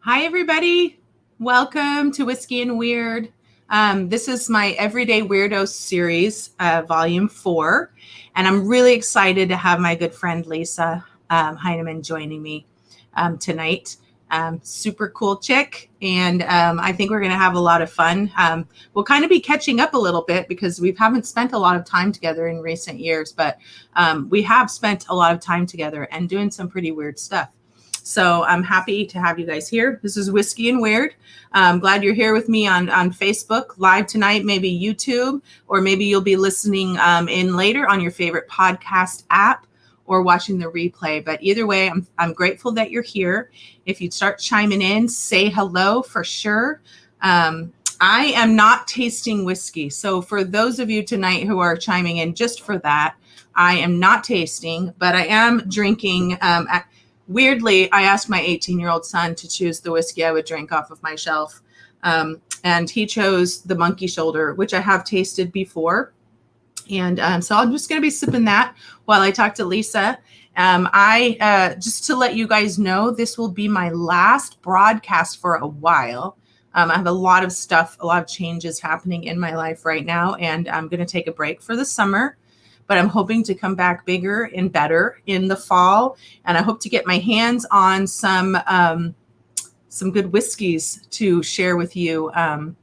Hi, everybody. Welcome to Whiskey and Weird. This is my Everyday Weirdos series, volume 4. And I'm really excited to have my good friend Lisa Heineman joining me tonight. Super cool chick. And I think we're going to have a lot of fun. We'll kind of be catching up a little bit because we haven't spent a lot of time together in recent years. But we have spent a lot of time together and doing some pretty weird stuff. So I'm happy to have you guys here. This is Whiskey and Weird. I'm glad you're here with me on Facebook live tonight, maybe YouTube, or maybe you'll be listening in later on your favorite podcast app or watching the replay. But either way, I'm grateful that you're here. If you start chiming in, say hello for sure. I am not tasting whiskey. So for those of you tonight who are chiming in just for that, I am not tasting, but I am drinking weirdly, I asked my 18-year-old son to choose the whiskey I would drink off of my shelf. And he chose the Monkey Shoulder, which I have tasted before. And so I'm just going to be sipping that while I talk to Lisa. Just to let you guys know, this will be my last broadcast for a while. I have a lot of stuff, a lot of changes happening in my life right now. And I'm going to take a break for the summer. But I'm hoping to come back bigger and better in the fall. And I hope to get my hands on some good whiskeys to share with you in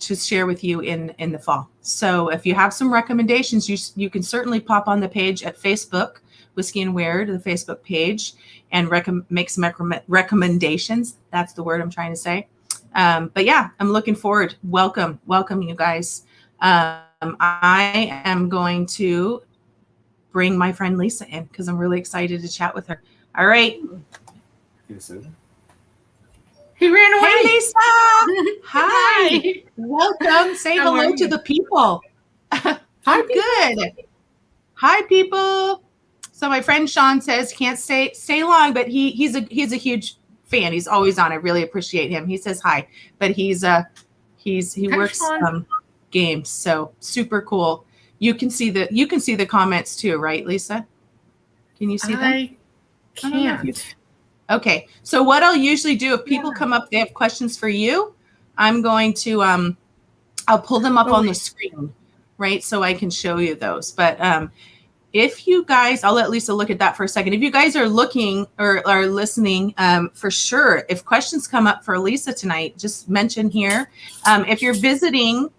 the fall. So if you have some recommendations, you can certainly pop on the page at Facebook, Whiskey and Weird, the Facebook page, and make some recommendations. That's the word I'm trying to say. But yeah, I'm looking forward. Welcome you guys. I am going to bring my friend Lisa in because I'm really excited to chat with her. All right. He ran away. Hey, Lisa. Hi. Welcome. Say hello to the people. Hi, good. Hi, people. So my friend Sean says can't stay long, but he's a huge fan. He's always on. I really appreciate him. He says hi, but he works games, so super cool. You can see the comments too, right, Lisa? Can you see them? I can't. Okay, so what I'll usually do if people come up, they have questions for you, I'm going to I'll pull them up on the screen, right, so I can show you those. But if you guys, I'll let Lisa look at that for a second. If you guys are looking or are listening, for sure, if questions come up for Lisa tonight, just mention here. If you're visiting,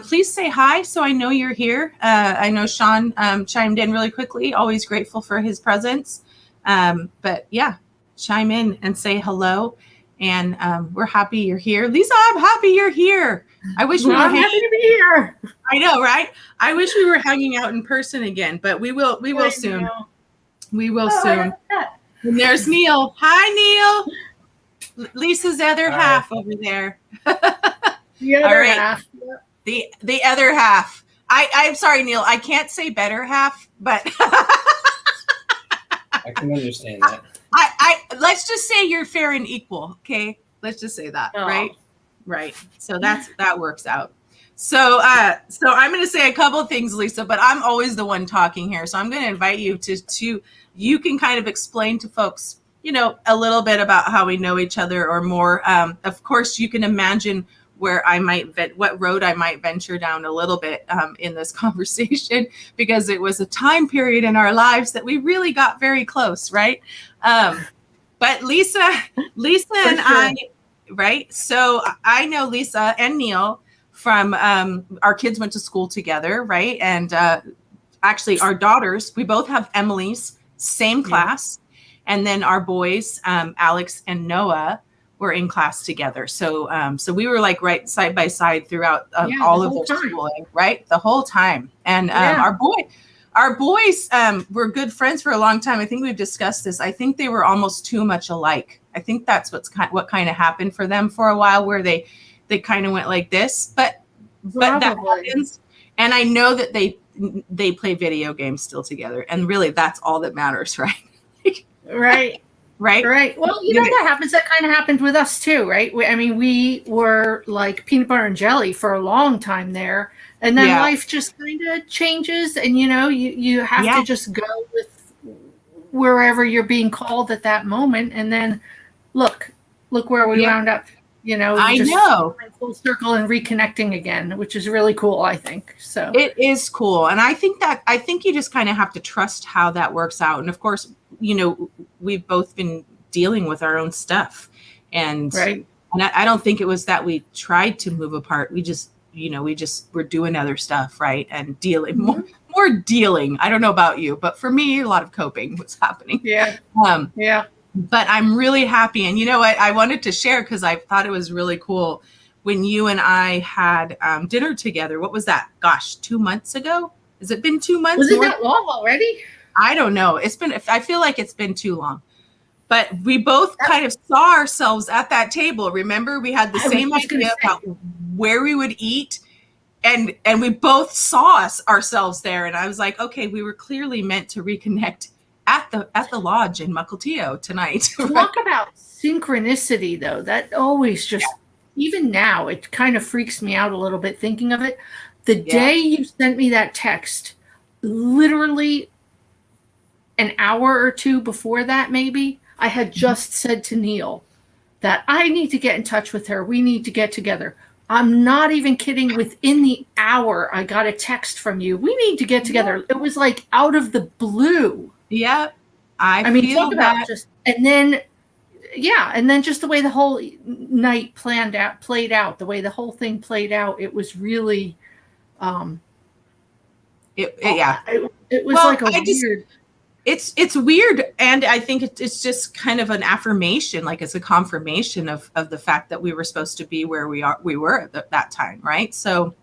please say hi so I know you're here. I know Sean chimed in really quickly. Always grateful for his presence. But yeah, chime in and say hello. And we're happy you're here. Lisa, I'm happy you're here. I wish we were happy to be here. I know, right? I wish we were hanging out in person again, but we will soon. We will soon. And there's Neil. Hi, Neil. Lisa's other half over there. The other half. The other half. I'm sorry, Neil. I can't say better half, but I can understand that. I let's just say you're fair and equal. Okay, let's just say that. Oh. Right. So that works out. So I'm going to say a couple of things, Lisa, but I'm always the one talking here. So I'm going to invite you to you can kind of explain to folks, a little bit about how we know each other or more. Of course, you can imagine where what road I might venture down a little bit in this conversation, because it was a time period in our lives that we really got very close, right? But Lisa and I, right? So I know Lisa and Neil from our kids went to school together, right? And actually our daughters, we both have Emily's, same class. And then our boys, Alex and Noah, were in class together. So we were like right side by side throughout all of their schooling, right? The whole time. And our boys were good friends for a long time. I think we've discussed this. I think they were almost too much alike. I think that's what kind of happened for them for a while, where they kind of went like this, but that happens. And I know that they play video games still together. And really that's all that matters, right? Right. Well, that happens. That kind of happened with us too, right? We were like peanut butter and jelly for a long time there. And then life just kind of changes, and you have to just go with wherever you're being called at that moment. And then look, look where we wound up. I know. Full circle and reconnecting again, which is really cool, I think. So it is cool. And I think you just kind of have to trust how that works out. And of course, we've both been dealing with our own stuff. And, right. And I don't think it was that we tried to move apart. We just, we're doing other stuff, right? And dealing, more dealing. I don't know about you, but for me, a lot of coping was happening. Yeah. Yeah. But I'm really happy. And you know what? I wanted to share because I thought it was really cool when you and I had dinner together. What was that? Gosh, 2 months ago? Has it been 2 months? Was it that long already? I don't know. I feel like it's been too long. But we both kind of saw ourselves at that table. Remember, we had the same idea about where we would eat. And we both saw ourselves there. And I was like, okay, we were clearly meant to reconnect at the lodge in Mukilteo tonight. Talk about synchronicity, though. That always just, even now, it kind of freaks me out a little bit thinking of it. The day you sent me that text, literally an hour or two before that, maybe, I had just said to Neil that I need to get in touch with her. We need to get together. I'm not even kidding. Within the hour, I got a text from you. We need to get together. It was like out of the blue. Yeah. I mean, talk about just, and then just the way the whole night played out, the way the whole thing played out, it was really, it was like a weird. It's weird, and I think it's just kind of an affirmation, like it's a confirmation of the fact that we were supposed to be where we were at that time, right? So,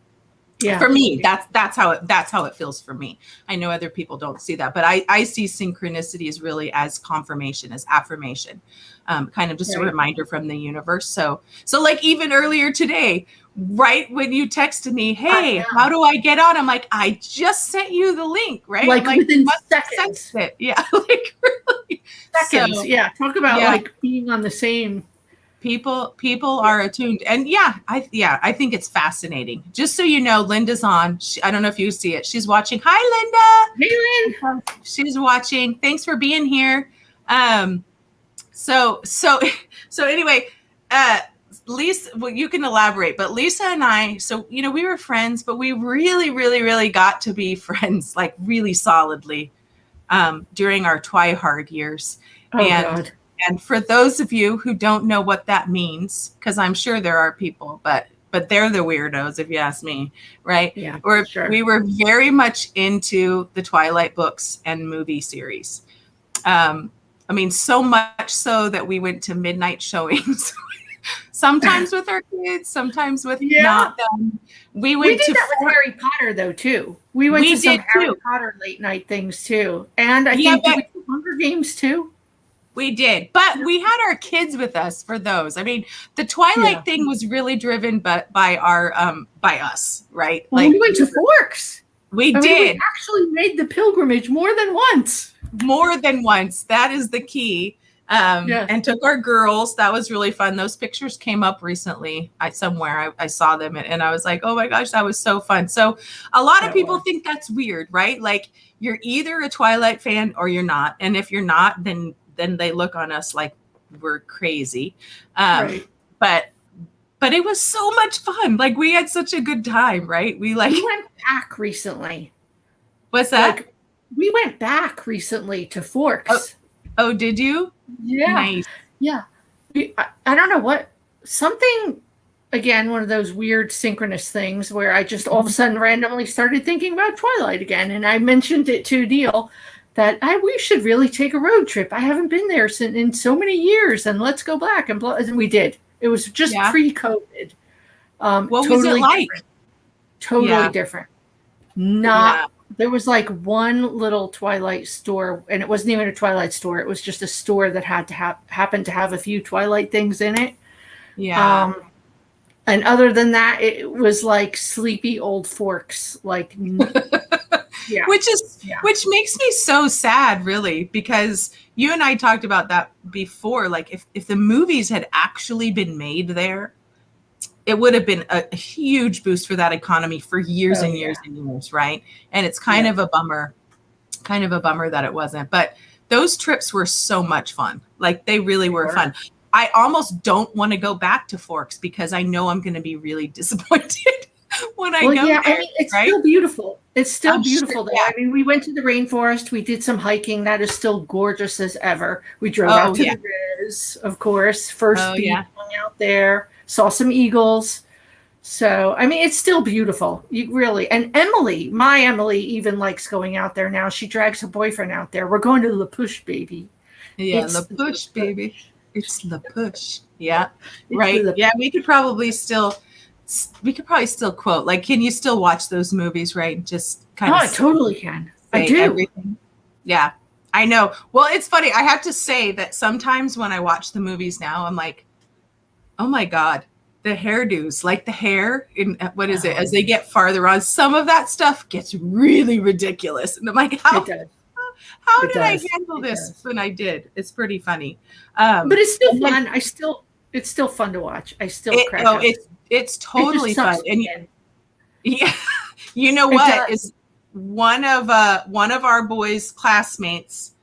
for me, that's how it feels for me. I know other people don't see that, but I see synchronicity as really as confirmation, as affirmation, kind of just a reminder from the universe. So like even earlier today, right when you texted me, hey, how do I get on? I'm like, I just sent you the link, right? Like within seconds. Yeah, like really. Seconds. So, talk about like being on the same. People are attuned. And I think it's fascinating. Just so you know, Linda's on. I don't know if you see it. She's watching. Hi, Linda. Hey, Lynn. She's watching. Thanks for being here. So anyway, Lisa, well, you can elaborate, but Lisa and I, so, we were friends, but we really, really, really got to be friends, like really solidly, during our Twihard years. God. And for those of you who don't know what that means, because I'm sure there are people, but they're the weirdos, if you ask me, right? Yeah, sure. We were very much into the Twilight books and movie series. So much so that we went to midnight showings, sometimes with our kids, sometimes with not them. We did that with Harry Potter, though, too. We went to some Harry Potter late night things, too. And I think we did Hunger Games, too. We did, but we had our kids with us for those. I mean, the Twilight thing was really driven by us, right? Well, we went to Forks. We did. We actually made the pilgrimage more than once. More than once. That is the key. And took our girls. That was really fun. Those pictures came up recently. I saw them and I was like, oh my gosh, that was so fun. So a lot of people think that's weird, right? Like you're either a Twilight fan or you're not. And if you're not, then they look on us like we're crazy. But it was so much fun. Like we had such a good time, right? We went back recently. What's that? Like, we went back recently to Forks. Oh, did you? Yeah. Nice. Yeah. I don't know what, something, again, one of those weird synchronous things where I just all of a sudden randomly started thinking about Twilight again. And I mentioned it to Neil that we should really take a road trip. I haven't been there in so many years, and let's go back. And we did. It was just pre-COVID. What was it like? Different. Totally different. There was like one little Twilight store, and it wasn't even a Twilight store. It was just a store that had to happened to have a few Twilight things in it. Yeah. And other than that, it was like sleepy old Forks. Like, which makes me so sad, really, because you and I talked about that before. Like, if the movies had actually been made there, it would have been a huge boost for that economy for years and years and years, right? And it's kind of a bummer that it wasn't. But those trips were so much fun. Like they really were fun. I almost don't want to go back to Forks because I know I'm going to be really disappointed when I go there. I mean, it's still beautiful. It's still beautiful there. I mean, we went to the rainforest. We did some hiking. That is still gorgeous as ever. We drove out to the Riz, of course. First beach, hung out there, saw some eagles. So, I mean, it's still beautiful. You really, and Emily, my Emily, even likes going out there now. She drags her boyfriend out there. We're going to La Push, baby. Yeah, La Push, baby. It's La Push. Yeah, right. Yeah, we could probably still quote, like, can you still watch those movies, right? Just kind of. I totally can. I do. Everything. Yeah, I know. Well, it's funny. I have to say that sometimes when I watch the movies now, I'm like, oh my God. The hairdos, like the hair in what is it? As they get farther on, some of that stuff gets really ridiculous, and I'm like, how did I handle this when I did? It's pretty funny, but it's still fun. It's still fun to watch. I still crack up. It's totally fun, and yeah, you know what is one of our boys' classmates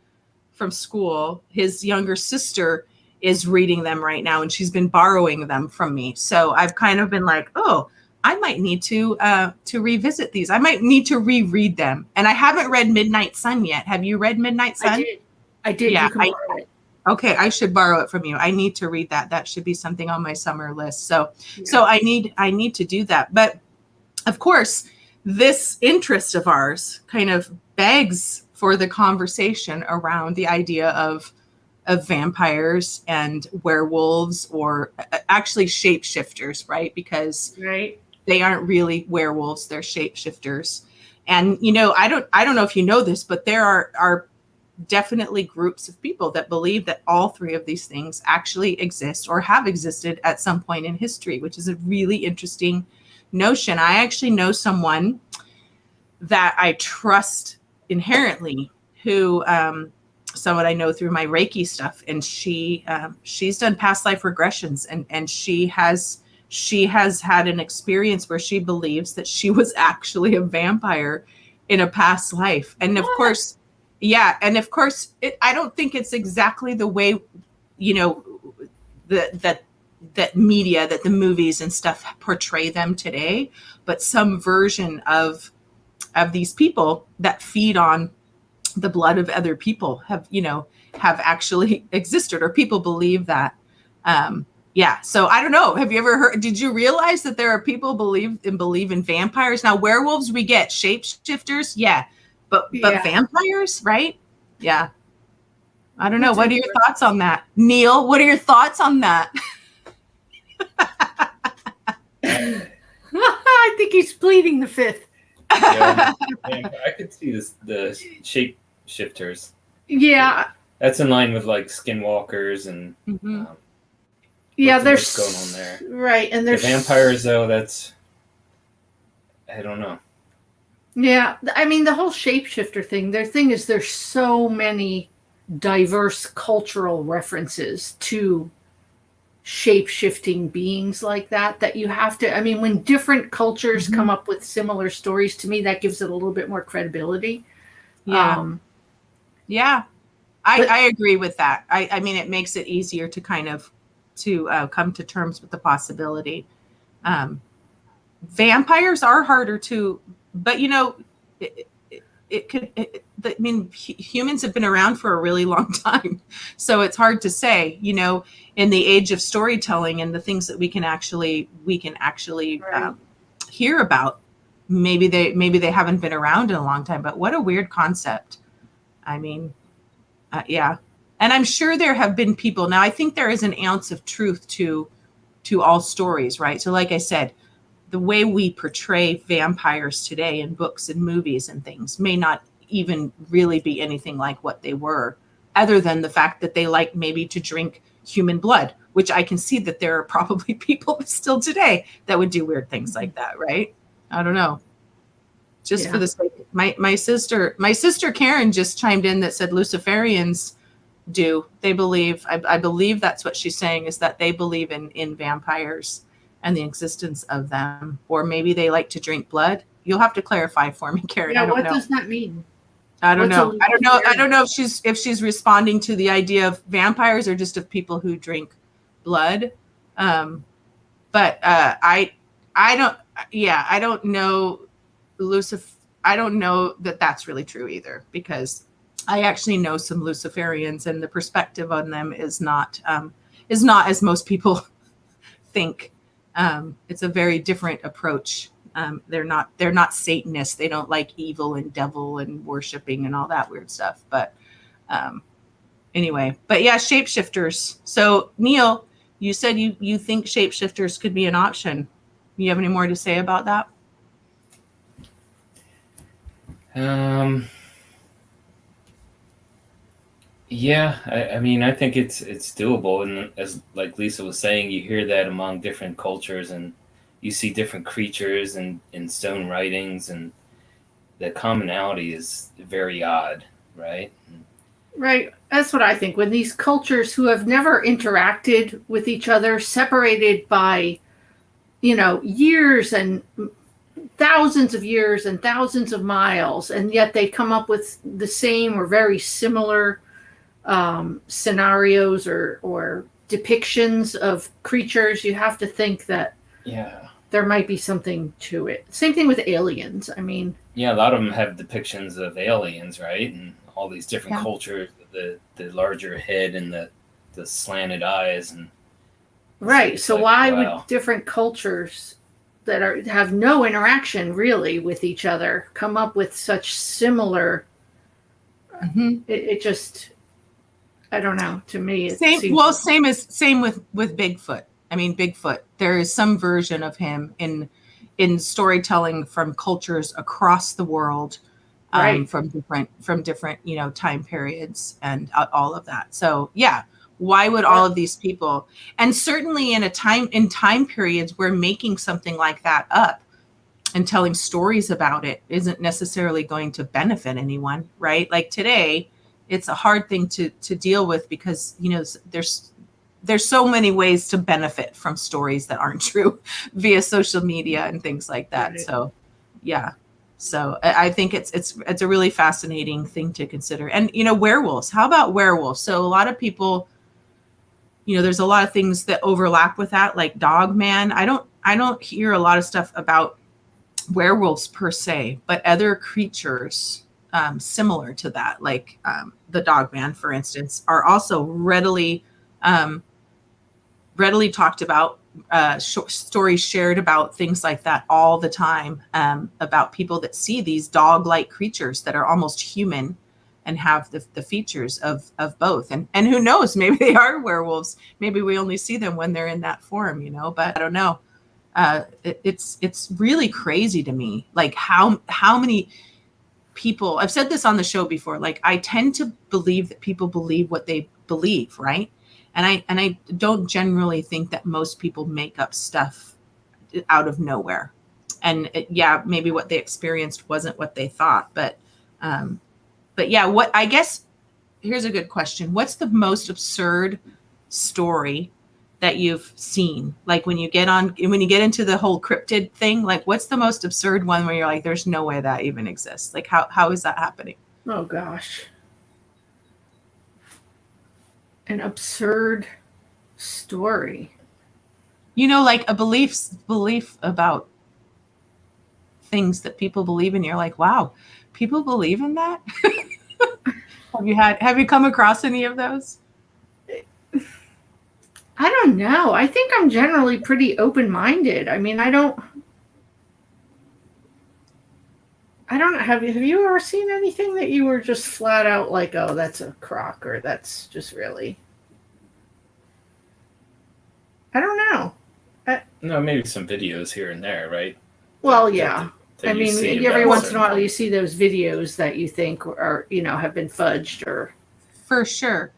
from school, his younger sister is reading them right now, and she's been borrowing them from me. So I've kind of been like, oh, I might need to revisit these. I might need to reread them. And I haven't read Midnight Sun yet. Have you read Midnight Sun? I did. Yeah, you can borrow it. Okay, I should borrow it from you. I need to read that. That should be something on my summer list. So I need to do that. But of course, this interest of ours kind of begs for the conversation around the idea of vampires and werewolves, or actually shapeshifters, right? Because they aren't really werewolves, they're shapeshifters. And I don't know if you know this, but there are definitely groups of people that believe that all three of these things actually exist or have existed at some point in history, which is a really interesting notion. I actually know someone that I trust inherently, who someone I know through my Reiki stuff, and she's done past life regressions, and she has had an experience where she believes that she was actually a vampire in a past life. And of course, I don't think it's exactly the way, that media, that the movies and stuff portray them today, but some version of these people that feed on the blood of other people have actually existed, or people believe that. So I don't know. Have you ever heard? Did you realize that there are people believe in vampires? Now, werewolves, we get shapeshifters, but vampires, right? Yeah. I don't know. What are your thoughts on that, Neil? What are your thoughts on that? I think he's pleading the fifth. I could see the shapeshifters. Yeah, that's in line with like skinwalkers and there's going on there, right? And there's the vampires, though. That's, I don't know. Yeah, I mean, the whole shapeshifter thing. Their thing is there's so many diverse cultural references to shape-shifting beings like that you have to, I mean, when different cultures come up with similar stories, to me that gives it a little bit more credibility. I agree with that. I mean, it makes it easier to kind of come to terms with the possibility. Vampires are harder to, but humans have been around for a really long time, so it's hard to say, in the age of storytelling and the things that we can actually hear about, maybe they haven't been around in a long time. But what a weird concept. I mean, and I'm sure there have been people. Now, I think there is an ounce of truth to all stories, right? So like I said, the way we portray vampires today in books and movies and things may not even really be anything like what they were, other than the fact that they like maybe to drink human blood, which I can see that there are probably people still today that would do weird things like that, right? I don't know. Just for the sake, my sister Karen just chimed in that said Luciferians do. They believe, I believe that's what she's saying, is that they believe in vampires and the existence of them, or maybe they like to drink blood. You'll have to clarify for me, Karen. Yeah, what does that mean? I don't know. I don't know if she's responding to the idea of vampires or just of people who drink blood. But I don't know Lucifer. I don't know that that's really true either, because I actually know some Luciferians, and the perspective on them is not as most people think. It's a very different approach. They're not Satanists. They don't like evil and devil and worshiping and all that weird stuff. But anyway, but yeah, shapeshifters. So Neil, you said you think shapeshifters could be an option. You have any more to say about that? Yeah, I mean, I think it's doable, and as like Lisa was saying, you hear that among different cultures, and you see different creatures in stone writings, and the commonality is very odd, right? Right. That's what I think. When these cultures who have never interacted with each other, separated by, years and thousands of years and thousands of miles, and yet they come up with the same or very similar scenarios or depictions of creatures, you have to think that there might be something to it. Same thing with aliens. I mean, yeah, a lot of them have depictions of aliens, right? And all these different cultures, the larger head and the slanted eyes, and right. So why would different cultures that have no interaction really with each other come up with such similar? It just, I don't know. To me, same with Bigfoot. I mean, Bigfoot. There is some version of him in storytelling from cultures across the world, from different time periods and all of that. So yeah, why would all of these people, and certainly in time periods where making something like that up and telling stories about it isn't necessarily going to benefit anyone, right? Like today, it's a hard thing to deal with, because there's so many ways to benefit from stories that aren't true via social media and things like that. Right. So yeah, so I think it's a really fascinating thing to consider. And werewolves. How about werewolves? So a lot of people, there's a lot of things that overlap with that, like Dogman. I don't hear a lot of stuff about werewolves per se, but other creatures similar to that, like the Dogman, for instance, are also readily talked about, stories shared about things like that all the time, about people that see these dog-like creatures that are almost human and have the features of both. And who knows, maybe they are werewolves. Maybe we only see them when they're in that form, but I don't know. It's really crazy to me, like how many people, I've said this on the show before, like I tend to believe that people believe what they believe, right? And I don't generally think that most people make up stuff out of nowhere. And maybe what they experienced wasn't what they thought, but yeah, I guess here's a good question. What's the most absurd story that you've seen? Like when you get into the whole cryptid thing, like what's the most absurd one where you're like, there's no way that even exists? Like how is that happening? Oh gosh. An absurd story. Like a belief about things that people believe in. You're like, wow, people believe in that? Have you come across any of those? I don't know. I think I'm generally pretty open-minded. I mean, I don't know. Have you ever seen anything that you were just flat out like, oh, that's a crock, or that's just really... I don't know. No, maybe some videos here and there, right? Well, yeah. I mean, every once in a while you see those videos that you think are, have been fudged, or... For sure.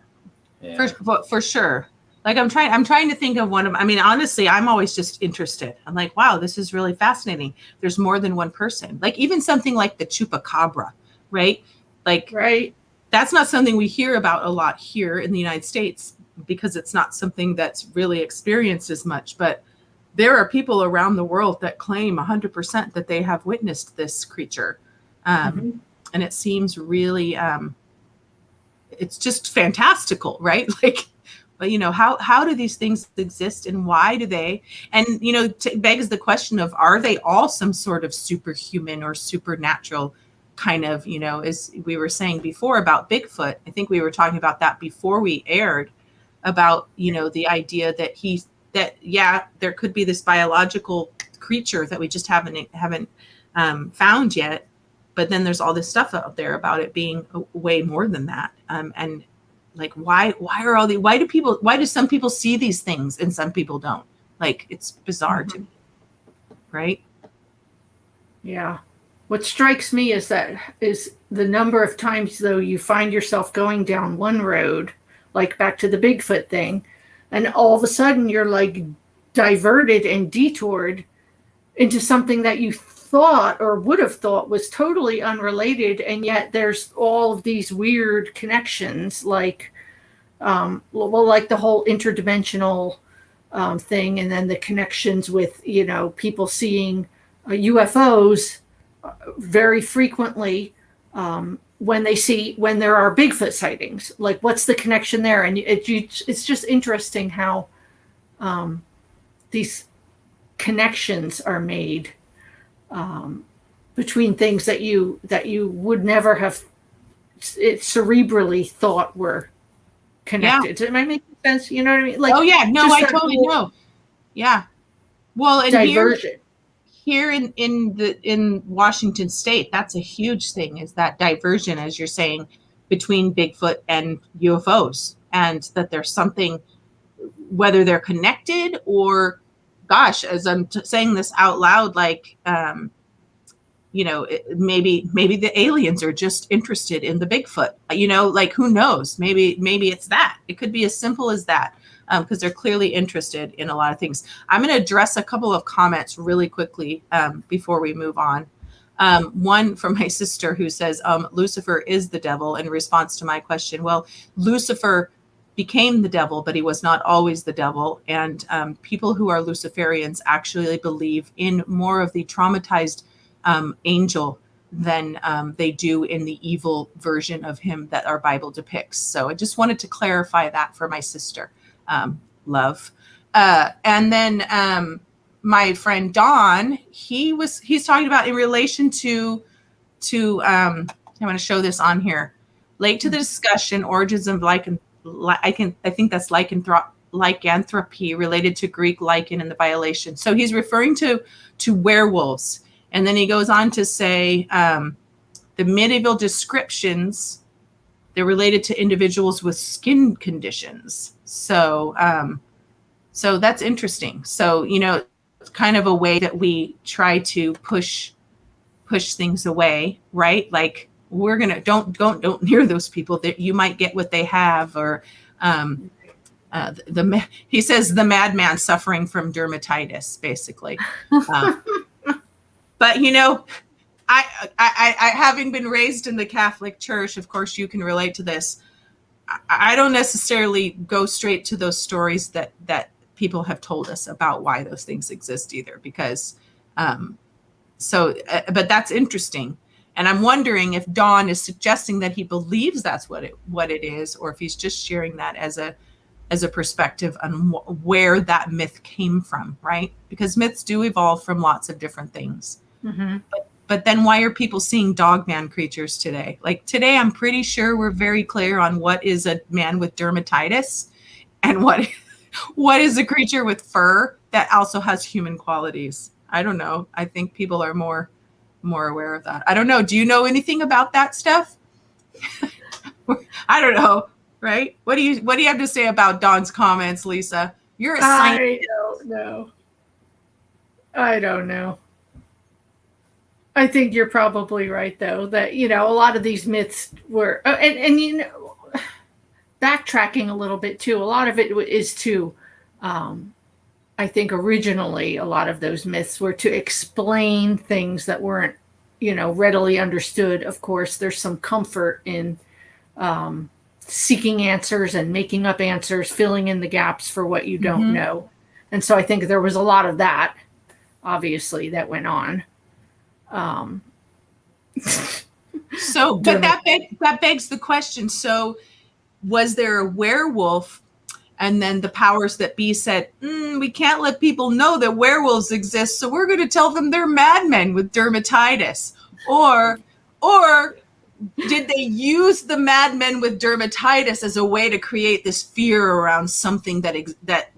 Yeah. For sure. Like I'm trying to think of one of, I mean, honestly, I'm always just interested. I'm like, wow, this is really fascinating. There's more than one person. Like even something like the chupacabra, right? Like, right. That's not something we hear about a lot here in the United States, because it's not something that's really experienced as much. But there are people around the world that claim 100% that they have witnessed this creature. And it seems really, it's just fantastical, right? Like, But, how do these things exist, and why do they? And, begs the question of, are they all some sort of superhuman or supernatural kind of, as we were saying before about Bigfoot? I think we were talking about that before we aired, about, the idea that there could be this biological creature that we just haven't found yet. But then there's all this stuff out there about it being way more than that. And like, why do some people see these things and some people don't? Like, it's bizarre to me, right? Yeah. What strikes me is the number of times, though, you find yourself going down one road, like back to the Bigfoot thing, and all of a sudden you're like diverted and detoured into something that you thought or would have thought was totally unrelated, and yet there's all of these weird connections, like like the whole interdimensional thing, and then the connections with people seeing UFOs very frequently when there are Bigfoot sightings. Like, what's the connection there? And it's just interesting how these connections are made between things that you would never have cerebrally thought were connected. Am I making sense? You know what I mean? Like, oh yeah, no, I totally know. Yeah. Well, and diversion. Here in Washington State, that's a huge thing, is that diversion, as you're saying, between Bigfoot and UFOs, and that there's something, whether they're connected or, gosh, as I'm saying this out loud, like, maybe the aliens are just interested in the Bigfoot, like, who knows? Maybe it's that. It could be as simple as that, because they're clearly interested in a lot of things. I'm going to address a couple of comments really quickly before we move on. One from my sister, who says, Lucifer is the devil, in response to my question. Well, Lucifer became the devil, but he was not always the devil. And people who are Luciferians actually believe in more of the traumatized angel than they do in the evil version of him that our Bible depicts. So I just wanted to clarify that for my sister. Love. And then my friend Don, he's talking about in relation to I want to show this on here. Late to the discussion, origins of I think that's lycanthropy related to Greek lichen and the violation. So he's referring to werewolves. And then he goes on to say the medieval descriptions, they're related to individuals with skin conditions. So that's interesting. So, it's kind of a way that we try to push things away, right? Like, we're gonna don't near those people, that you might get what they have, or he says the madman suffering from dermatitis, basically. But I having been raised in the Catholic Church, of course you can relate to this. I don't necessarily go straight to those stories that people have told us about why those things exist either, because but that's interesting. And I'm wondering if Don is suggesting that he believes that's what it is, or if he's just sharing that as a perspective on where that myth came from, right? Because myths do evolve from lots of different things. Mm-hmm. But then why are people seeing dogman creatures today? Like, today, I'm pretty sure we're very clear on what is a man with dermatitis and what is a creature with fur that also has human qualities. I don't know. I think people are more aware of that. I don't know. Do you know anything about that stuff? I don't know. Right? What do you have to say about Don's comments, Lisa? You're a scientist. I don't know. I think you're probably right, though, that, a lot of these myths were, and backtracking a little bit too, a lot of it is to, I think originally a lot of those myths were to explain things that weren't, readily understood. Of course, there's some comfort in seeking answers and making up answers, filling in the gaps for what you don't know. And so I think there was a lot of that, obviously, that went on. So, but that begs the question. So, was there a werewolf And then the powers that be said, we can't let people know that werewolves exist, so we're going to tell them they're madmen with dermatitis. Or did they use the madmen with dermatitis as a way to create this fear around something that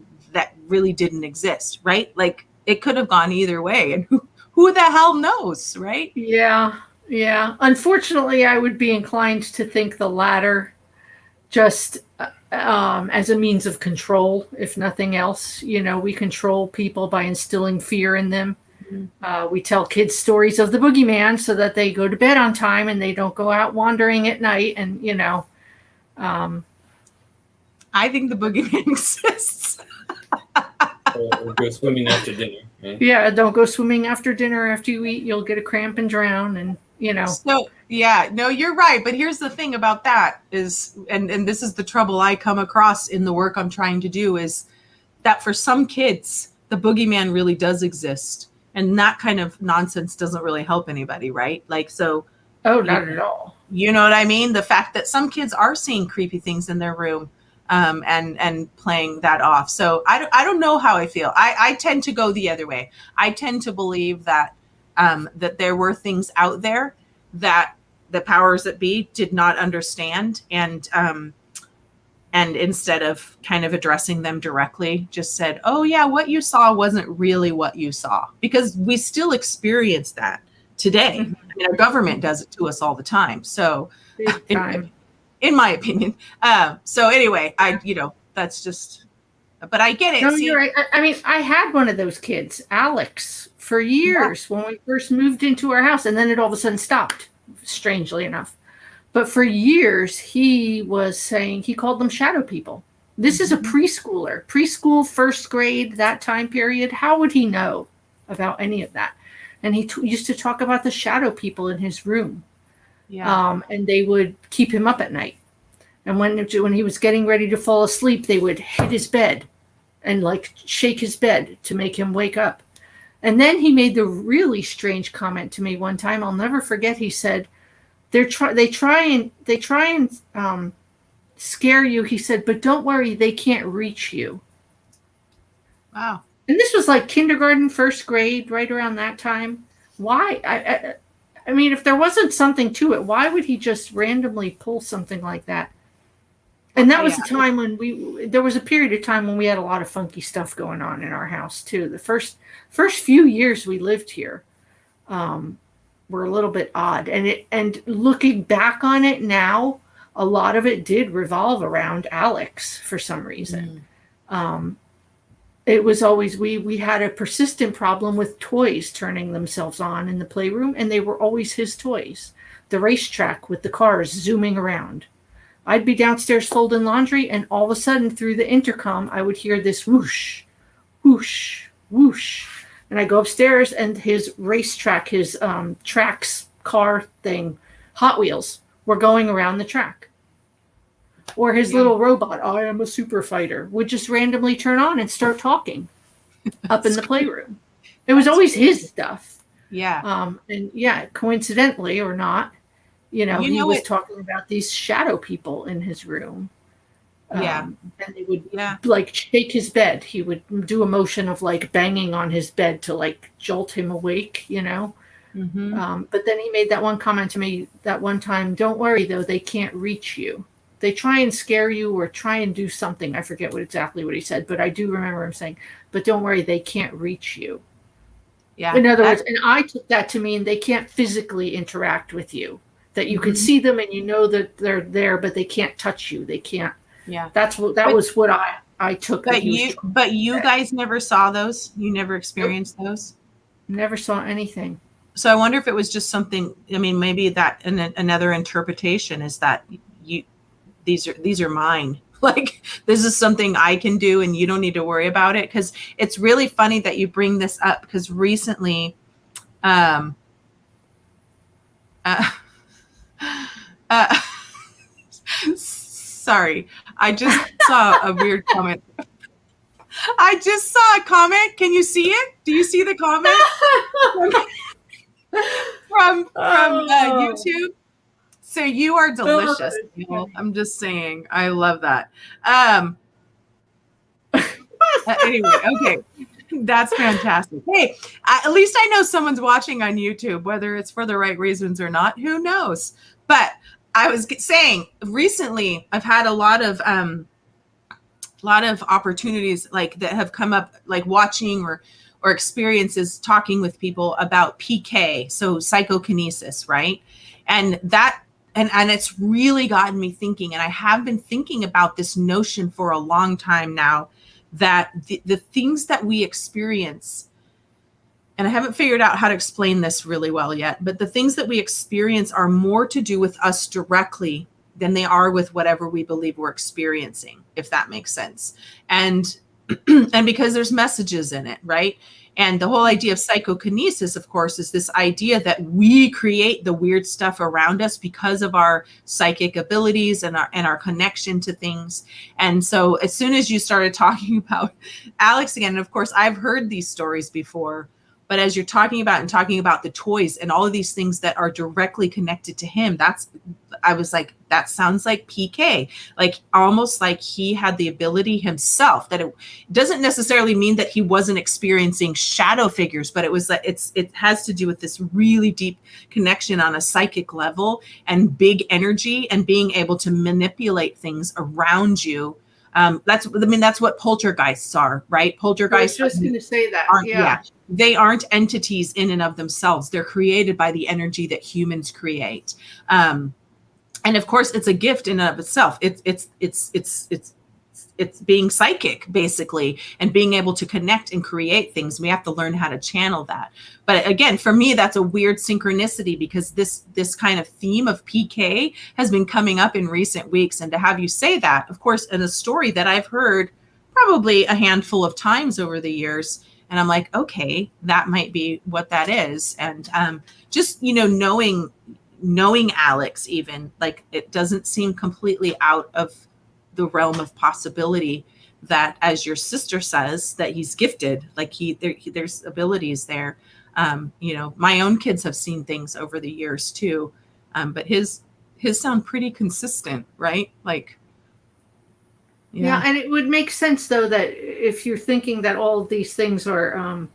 really didn't exist, right? Like, it could have gone either way, and who the hell knows, right? Yeah. Unfortunately, I would be inclined to think the latter, just as a means of control, if nothing else. We control people by instilling fear in them. We tell kids stories of the boogeyman so that they go to bed on time and they don't go out wandering at night. And, I think the boogeyman exists. Or go swimming after dinner. Right? Yeah, don't go swimming after dinner. After you eat, you'll get a cramp and drown. And, So, yeah, no, you're right. But here's the thing about that is, and this is the trouble I come across in the work I'm trying to do, is that for some kids, the boogeyman really does exist. And that kind of nonsense doesn't really help anybody, right? Like, so. Oh, not at all. You know what I mean? The fact that some kids are seeing creepy things in their room and playing that off. So I don't know how I feel. I tend to go the other way. I tend to believe that that there were things out there that the powers that be did not understand, and instead of kind of addressing them directly, just said, "Oh yeah, what you saw wasn't really what you saw," because we still experience that today. I mean, our government does it to us all the time. So, in my opinion. So anyway, that's just. But I get it. No, you're right. I mean, I had one of those kids, Alex, for years when we first moved into our house, and then it all of a sudden stopped, strangely enough. But for years, he was saying, he called them shadow people. This is a preschool, first grade, that time period. How would he know about any of that? And he used to talk about the shadow people in his room. Yeah. And they would keep him up at night. And when he was getting ready to fall asleep, they would hit his bed and like shake his bed to make him wake up. And then he made the really strange comment to me one time. I'll never forget. He said, they try and scare you. He said, but don't worry, they can't reach you. Wow. And this was like kindergarten, first grade, right around that time. Why? I mean, if there wasn't something to it, why would he just randomly pull something like that? And that was a time when there was a period of time when we had a lot of funky stuff going on in our house too. The first few years we lived here were a little bit odd. And looking back on it now, a lot of it did revolve around Alex for some reason. It was always, we had a persistent problem with toys turning themselves on in the playroom, and they were always his toys. The racetrack with the cars zooming around. I'd be downstairs folding laundry, and all of a sudden through the intercom, I would hear this whoosh, whoosh, whoosh. And I go upstairs, and his racetrack, his tracks car thing, Hot Wheels, were going around the track. Or his little robot, I am a super fighter, would just randomly turn on and start talking up in the playroom. It was always his stuff. Yeah. And yeah, coincidentally or not, he was talking about these shadow people in his room. And they would like shake his bed. He would do a motion of like banging on his bed to like jolt him awake, But then he made that one comment to me that one time, don't worry though, they can't reach you. They try and scare you or try and do something. I forget exactly what he said, but I do remember him saying, but don't worry, they can't reach you. Yeah. In other words, and I took that to mean they can't physically interact with you, that you can see them and you know that they're there, but they can't touch you. They can't. Yeah. That was what I took. But you guys never saw those? You never experienced those? Never saw anything. So I wonder if it was just something, I mean, maybe that another interpretation is that these are mine. Like, this is something I can do and you don't need to worry about it. Because it's really funny that you bring this up, because recently, sorry, I just saw a weird comment. I just saw a comment. Can you see it? Do you see the comment from YouTube? So you are delicious. I'm just saying. I love that. Anyway, okay. That's fantastic. Hey, at least I know someone's watching on YouTube, whether it's for the right reasons or not, who knows? But I was saying recently, I've had a lot of opportunities like that have come up, like watching or experiences talking with people about PK, so psychokinesis, right? And that and it's really gotten me thinking, and I have been thinking about this notion for a long time now, that the things that we experience, and I haven't figured out how to explain this really well yet, but the things that we experience are more to do with us directly than they are with whatever we believe we're experiencing, if that makes sense. And and because there's messages in it, right? And the whole idea of psychokinesis, of course, is this idea that we create the weird stuff around us because of our psychic abilities and our connection to things. And so as soon as you started talking about Alex again, and of course, I've heard these stories before, but as you're talking about the toys and all of these things that are directly connected to him, I was like, that sounds like PK, like almost like he had the ability himself. That it doesn't necessarily mean that he wasn't experiencing shadow figures, but it was like it has to do with this really deep connection on a psychic level and big energy and being able to manipulate things around you. That's what poltergeists are, right? Poltergeists. I was just going to say that. Yeah. They aren't entities in and of themselves. They're created by the energy that humans create. And of course, it's a gift in and of itself. It's being psychic, basically, and being able to connect and create things. We have to learn how to channel that. But again, for me, that's a weird synchronicity, because this kind of theme of PK has been coming up in recent weeks. And to have you say that, of course, in a story that I've heard probably a handful of times over the years. And I'm like, okay, that might be what that is. And just, knowing Alex, even, like, it doesn't seem completely out of the realm of possibility that, as your sister says, that he's gifted, like there's abilities there. My own kids have seen things over the years too, but his sound pretty consistent, right? Like, yeah, and it would make sense though that if you're thinking that all of these things are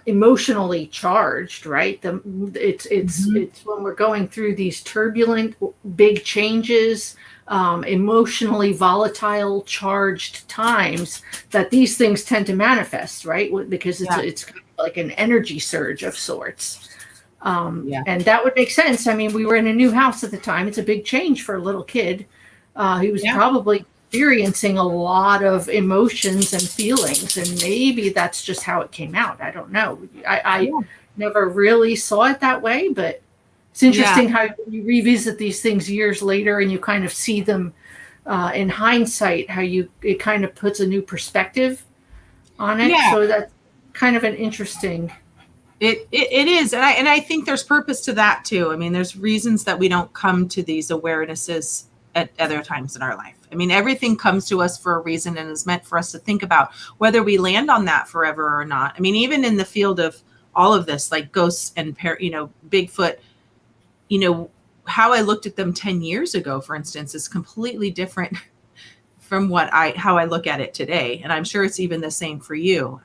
emotionally charged, right? It's when we're going through these turbulent, big changes, emotionally volatile, charged times, that these things tend to manifest, right? Because it's kind of like an energy surge of sorts. And that would make sense. I mean, we were in a new house at the time. It's a big change for a little kid. He was probably experiencing a lot of emotions and feelings, and maybe that's just how it came out. I don't know. I never really saw it that way, but it's interesting how you revisit these things years later and you kind of see them in hindsight, how it kind of puts a new perspective on it. So that's kind of an interesting. It is, and I think there's purpose to that too. I mean, there's reasons that we don't come to these awarenesses at other times in our life. I mean, everything comes to us for a reason and is meant for us to think about whether we land on that forever or not. I mean, even in the field of all of this, like ghosts and Bigfoot, how I looked at them 10 years ago, for instance, is completely different from how I look at it today. And I'm sure it's even the same for you,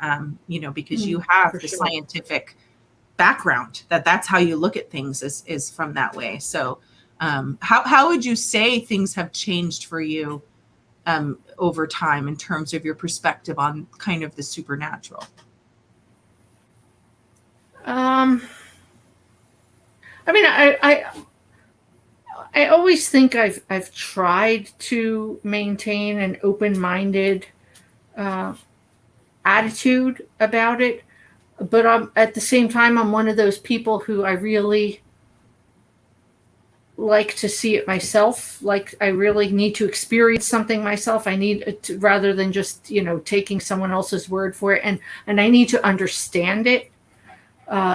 because you have the scientific background that's how you look at things is from that way. So how would you say things have changed for you over time in terms of your perspective on kind of the supernatural? I mean, I always think I've tried to maintain an open-minded attitude about it, but at the same time, I'm one of those people who I really like to see it myself. Like, I really need to experience something myself. I need to, rather than just taking someone else's word for it, and I need to understand it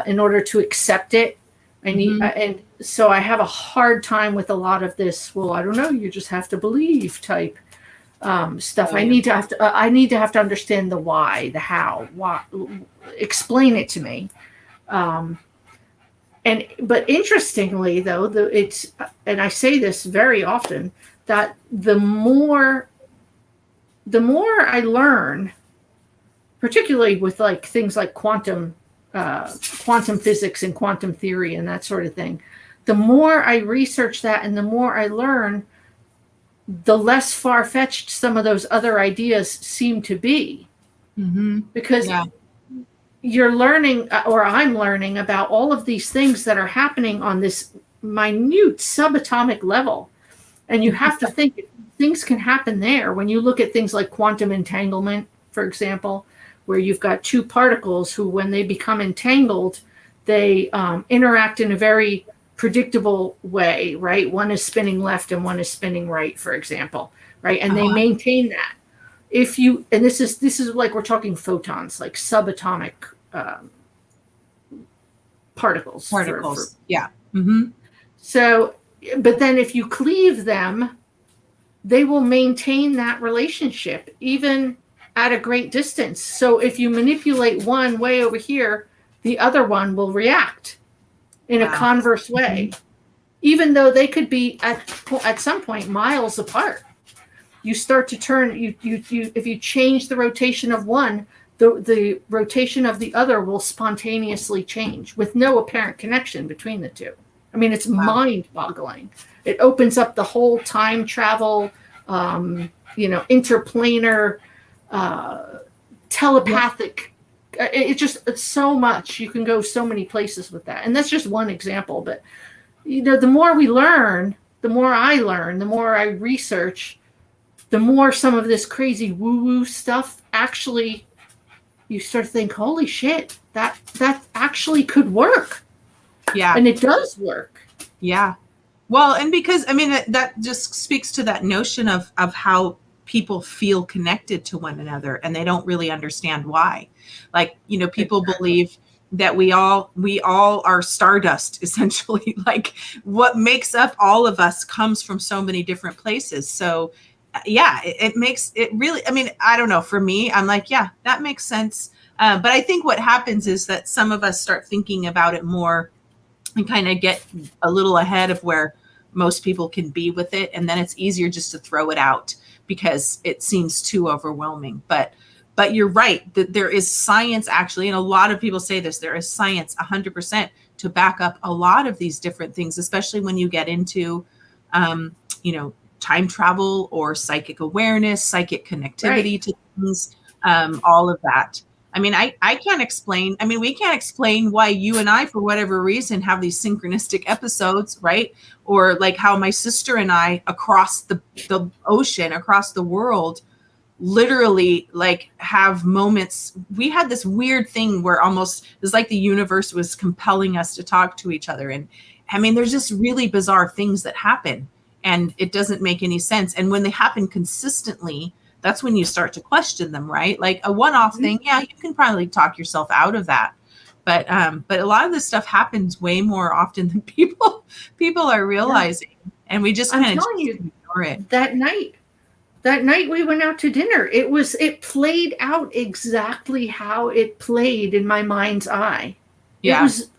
in order to accept it. I need, and so I have a hard time with a lot of this. Well, I don't know. You just have to believe type stuff. I need to have to understand the why, the how. Why? Explain it to me. But interestingly, though, and I say this very often, that the more the more I learn, particularly with like things like quantum physics and quantum theory and that sort of thing, the more I research that and the more I learn, the less far-fetched some of those other ideas seem to be. Because you're learning, or I'm learning, about all of these things that are happening on this minute subatomic level. And you have to think things can happen there. When you look at things like quantum entanglement, for example, where you've got two particles who, when they become entangled, they interact in a very predictable way, right? One is spinning left and one is spinning right, for example, right? And they maintain that. If you, and this is like, we're talking photons, like subatomic particles. Yeah. So, but then if you cleave them, they will maintain that relationship even at a great distance. So if you manipulate one way over here, the other one will react in a converse way, even though they could be at some point miles apart. You start to turn, if you change the rotation of one, the rotation of the other will spontaneously change with no apparent connection between the two. I mean, it's mind-boggling. It opens up the whole time travel, interplanar, telepathic. It's so much. You can go so many places with that. And that's just one example. But, the more we learn, the more I learn, the more I research, the more some of this crazy woo-woo stuff actually, you start to think, holy shit, that actually could work. Yeah. And it does work. Yeah. Well, and because, I mean, that just speaks to that notion of how people feel connected to one another, and they don't really understand why. Like, people believe that we all are stardust, essentially. Like, what makes up all of us comes from so many different places. So yeah, it makes it really, I mean, I don't know, for me, I'm like, yeah, that makes sense. But I think what happens is that some of us start thinking about it more and kind of get a little ahead of where most people can be with it. And then it's easier just to throw it out because it seems too overwhelming. But you're right, that there is science actually, and a lot of people say this, there is science 100% to back up a lot of these different things, especially when you get into, time travel or psychic awareness, psychic connectivity to things, all of that. I mean, I can't explain. I mean, we can't explain why you and I, for whatever reason, have these synchronistic episodes, right? Or like how my sister and I across the ocean, across the world, literally like have moments. We had this weird thing where almost it was like the universe was compelling us to talk to each other. And I mean, there's just really bizarre things that happen and it doesn't make any sense. And when they happen consistently, that's when you start to question them, right? Like a one-off thing, yeah, you can probably talk yourself out of that. But a lot of this stuff happens way more often than people are realizing. Yeah. And we just kind of ignore it. That night we went out to dinner. It played out exactly how it played in my mind's eye. Yeah. It was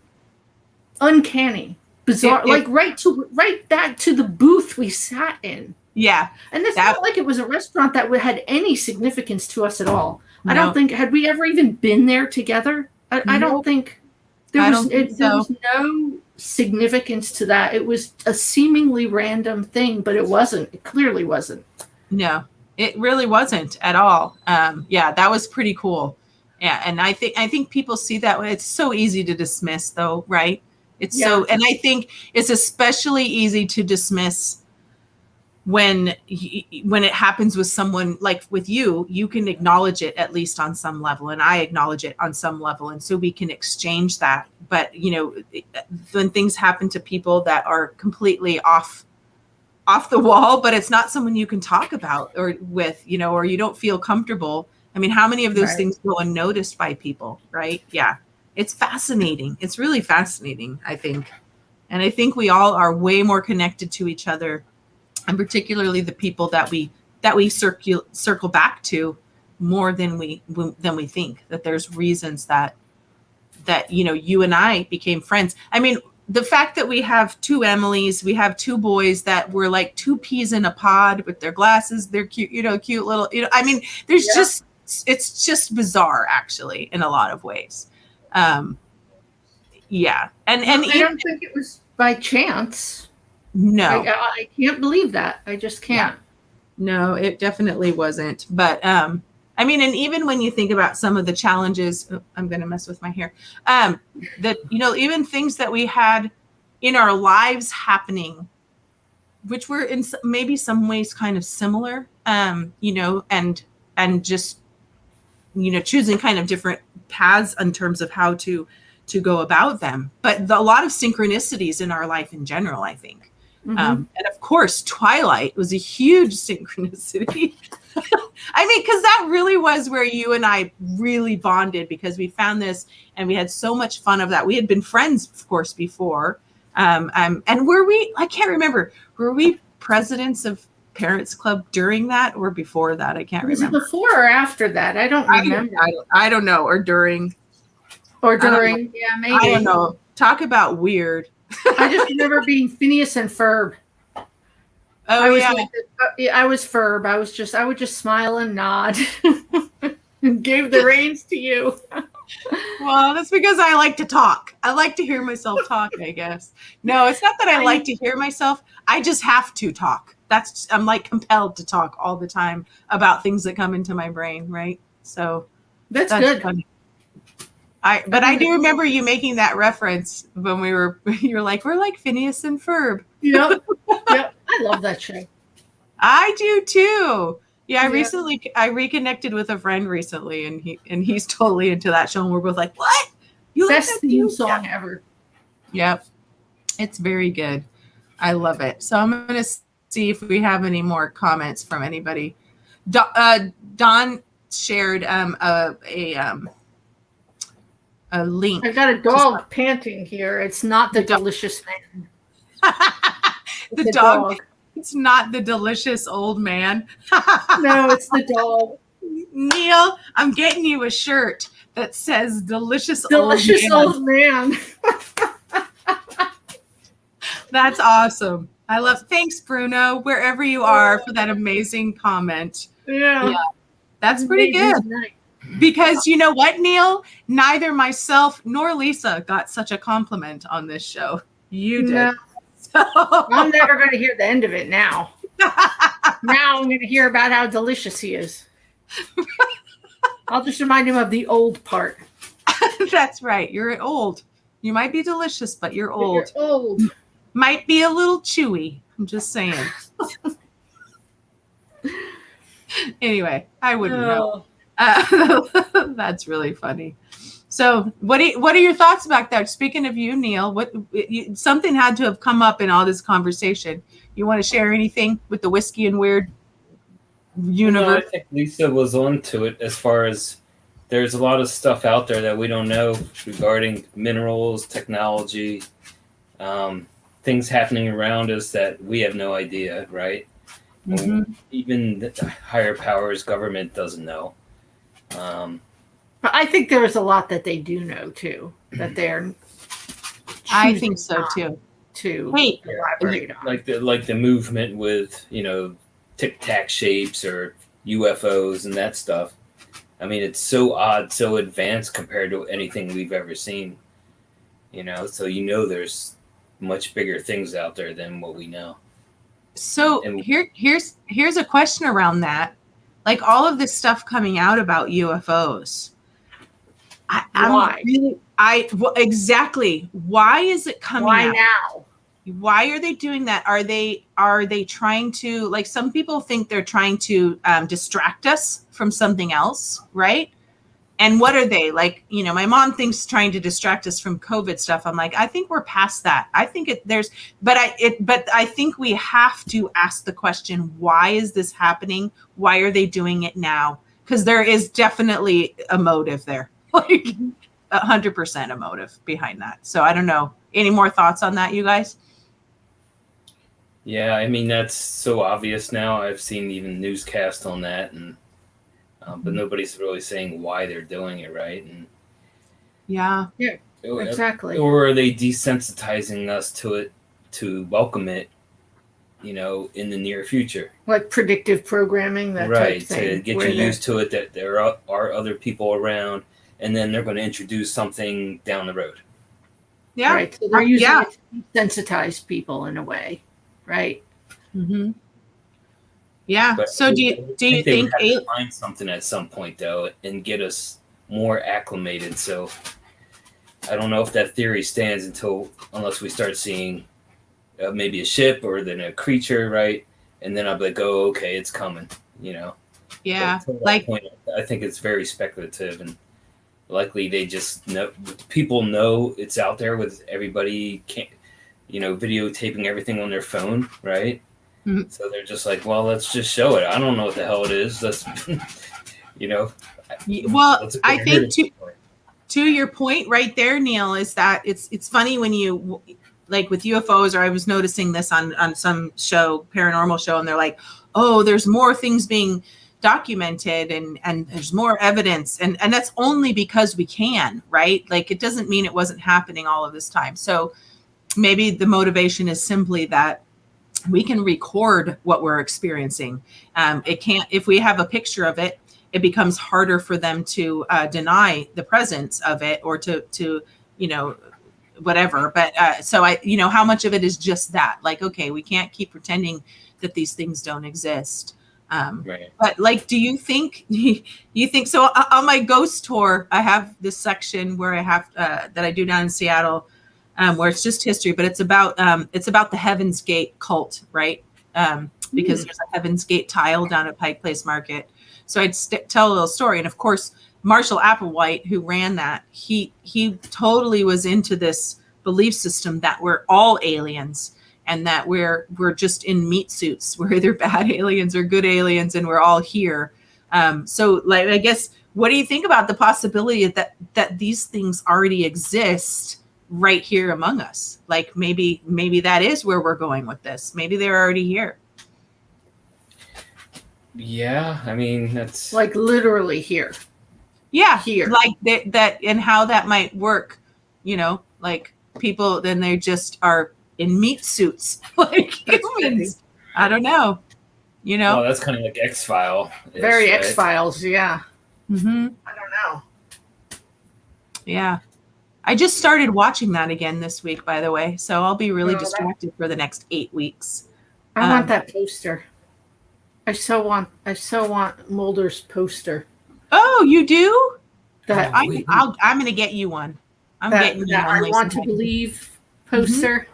uncanny, bizarre, right back to the booth we sat in. Yeah. And it's not like it was a restaurant that had any significance to us at all. No. I don't think, had we ever even been there together? I don't think there was no significance to that. It was a seemingly random thing, but it wasn't. It clearly wasn't. No, it really wasn't at all. Yeah, that was pretty cool. Yeah. And I think people see that way. It's so easy to dismiss though, right? It's and I think it's especially easy to dismiss when it happens with someone like with you can acknowledge it at least on some level, and I acknowledge it on some level, and so we can exchange that. But when things happen to people that are completely off the wall, but it's not someone you can talk about or with, or you don't feel comfortable. I mean, how many of those things go unnoticed by people, right? Yeah, it's fascinating. It's really fascinating, I think, and I think we all are way more connected to each other. And particularly the people that we circle back to more than we think. That there's reasons that you and I became friends. I mean, the fact that we have two Emilys, we have two boys that were like two peas in a pod with their glasses, they're cute, cute little, I mean, there's just, it's just bizarre actually in a lot of ways. Yeah. And I don't think it was by chance. No. I can't believe that. I just can't. Yeah. No, it definitely wasn't. But I mean, and even when you think about some of the challenges, I'm going to mess with my hair, that, even things that we had in our lives happening, which were in maybe some ways kind of similar, and just, choosing kind of different paths in terms of how to go about them. But a lot of synchronicities in our life in general, I think. Mm-hmm. And of course, Twilight was a huge synchronicity. I mean, because that really was where you and I really bonded, because we found this and we had so much fun of that. We had been friends, of course, before. And I can't remember, were we presidents of Parents Club during that or before that? I can't remember. Was it before or after that? I don't remember. I don't know. Or during. Yeah, maybe. I don't know. Talk about weird. I just remember being Phineas and Ferb. I was Ferb. I would just smile and nod and gave the reins to you. Well, that's because I like to talk. I like to hear myself talk, I guess. No, it's not that I like to hear myself. I just have to talk. I'm like compelled to talk all the time about things that come into my brain, right? So that's good. Funny. But I do remember you making that reference when you're like, we're like Phineas and Ferb. Yep. I love that show. I do too. Yeah, I reconnected with a friend recently, and he's totally into that show, and we're both like, what? Best theme song ever. Yep. It's very good. I love it. So I'm going to see if we have any more comments from anybody. Don shared a link. I've got a dog panting here. It's not the delicious man. The dog. It's not the delicious old man. No, it's the dog. Neil, I'm getting you a shirt that says delicious old man. That's awesome. Thanks, Bruno, wherever you are, for that amazing comment. Yeah. That's pretty good. Because you know what, Neil? Neither myself nor Lisa got such a compliment on this show. You did. No. So. I'm never going to hear the end of it now. Now I'm going to hear about how delicious he is. I'll just remind him of the old part. That's right. You're old. You might be delicious, but you're old. You're old. Might be a little chewy. I'm just saying. Anyway, I wouldn't know. That's really funny. So what are your thoughts about that? Speaking of you, Neil, something had to have come up in all this conversation. You want to share anything with the Whiskey and Weird universe? I think Lisa was onto it, as far as there's a lot of stuff out there that we don't know regarding minerals, technology, things happening around us that we have no idea, right? Mm-hmm. Even the higher powers, government doesn't know. But I think there is a lot that they do know too, that they're. I think so too. To elaborate on, like the movement with tic tac shapes or UFOs and that stuff. I mean, it's so odd, so advanced compared to anything we've ever seen. So there's much bigger things out there than what we know. So here's a question around that. Like all of this stuff coming out about UFOs. Exactly. Why is it coming out? Why now? Why are they doing that? Are they trying to, like, some people think they're trying to distract us from something else, right? And what are they? Like, my mom thinks trying to distract us from COVID stuff. I'm like, I think we're past that. I think but I think we have to ask the question, why is this happening? Why are they doing it now? Because there is definitely a motive there, like 100% a motive behind that. So I don't know. Any more thoughts on that, you guys? Yeah, I mean, that's so obvious now. I've seen even newscasts on that, and but nobody's really saying why they're doing it, right? And yeah. Exactly. Or are they desensitizing us to it to welcome it, in the near future? Like predictive programming, that type thing. Right, to get you used to it, that there are other people around, and then they're going to introduce something down the road. Yeah. Right. So they're using it to desensitize people in a way, right? Mm-hmm. Yeah. But so do you think they would have to find something at some point, though, and get us more acclimated? So I don't know if that theory stands unless we start seeing maybe a ship or then a creature, right? And then I'll be like, oh, okay, it's coming, Yeah. Like, point, I think it's very speculative, and likely they just know, people know it's out there with everybody, videotaping everything on their phone, right? Mm-hmm. So they're just like, well, let's just show it. I don't know what the hell it is. Let's, Well, I think to your point right there, Neil, is that it's funny when you, like with UFOs, or I was noticing this on some show, paranormal show, and they're like, oh, there's more things being documented and there's more evidence. And that's only because we can, right? Like, it doesn't mean it wasn't happening all of this time. So maybe the motivation is simply that we can record what we're experiencing. It can't, if we have a picture of it, it becomes harder for them to deny the presence of it, or to whatever. But so how much of it is just that? Like, okay, we can't keep pretending that these things don't exist. Right. But like, do you think so? On my ghost tour, I have this section where I have that I do down in Seattle, where it's just history, but it's about the Heaven's Gate cult, right? Because there's a Heaven's Gate tile down at Pike Place Market. So I'd tell a little story, and of course, Marshall Applewhite, who ran that, he totally was into this belief system that we're all aliens, and that we're just in meat suits. We're either bad aliens or good aliens, and we're all here. So, like, I guess, what do you think about the possibility that these things already exist right here among us? Like, maybe that is where we're going with this. Maybe they're already here. Yeah, I mean, that's like literally here. Yeah, here. Like that, and how that might work. Like people, then they just are in meat suits, like humans. I don't know. Well, that's kind of like Xfiles. Very right? Xfiles, yeah. Mm-hmm. I don't know. Yeah. I just started watching that again this week, by the way. So I'll be really distracted for the next 8 weeks. I want that poster. I so want Mulder's poster. Oh, you do? I'm going to get you one. I'm getting you one. I want to believe poster.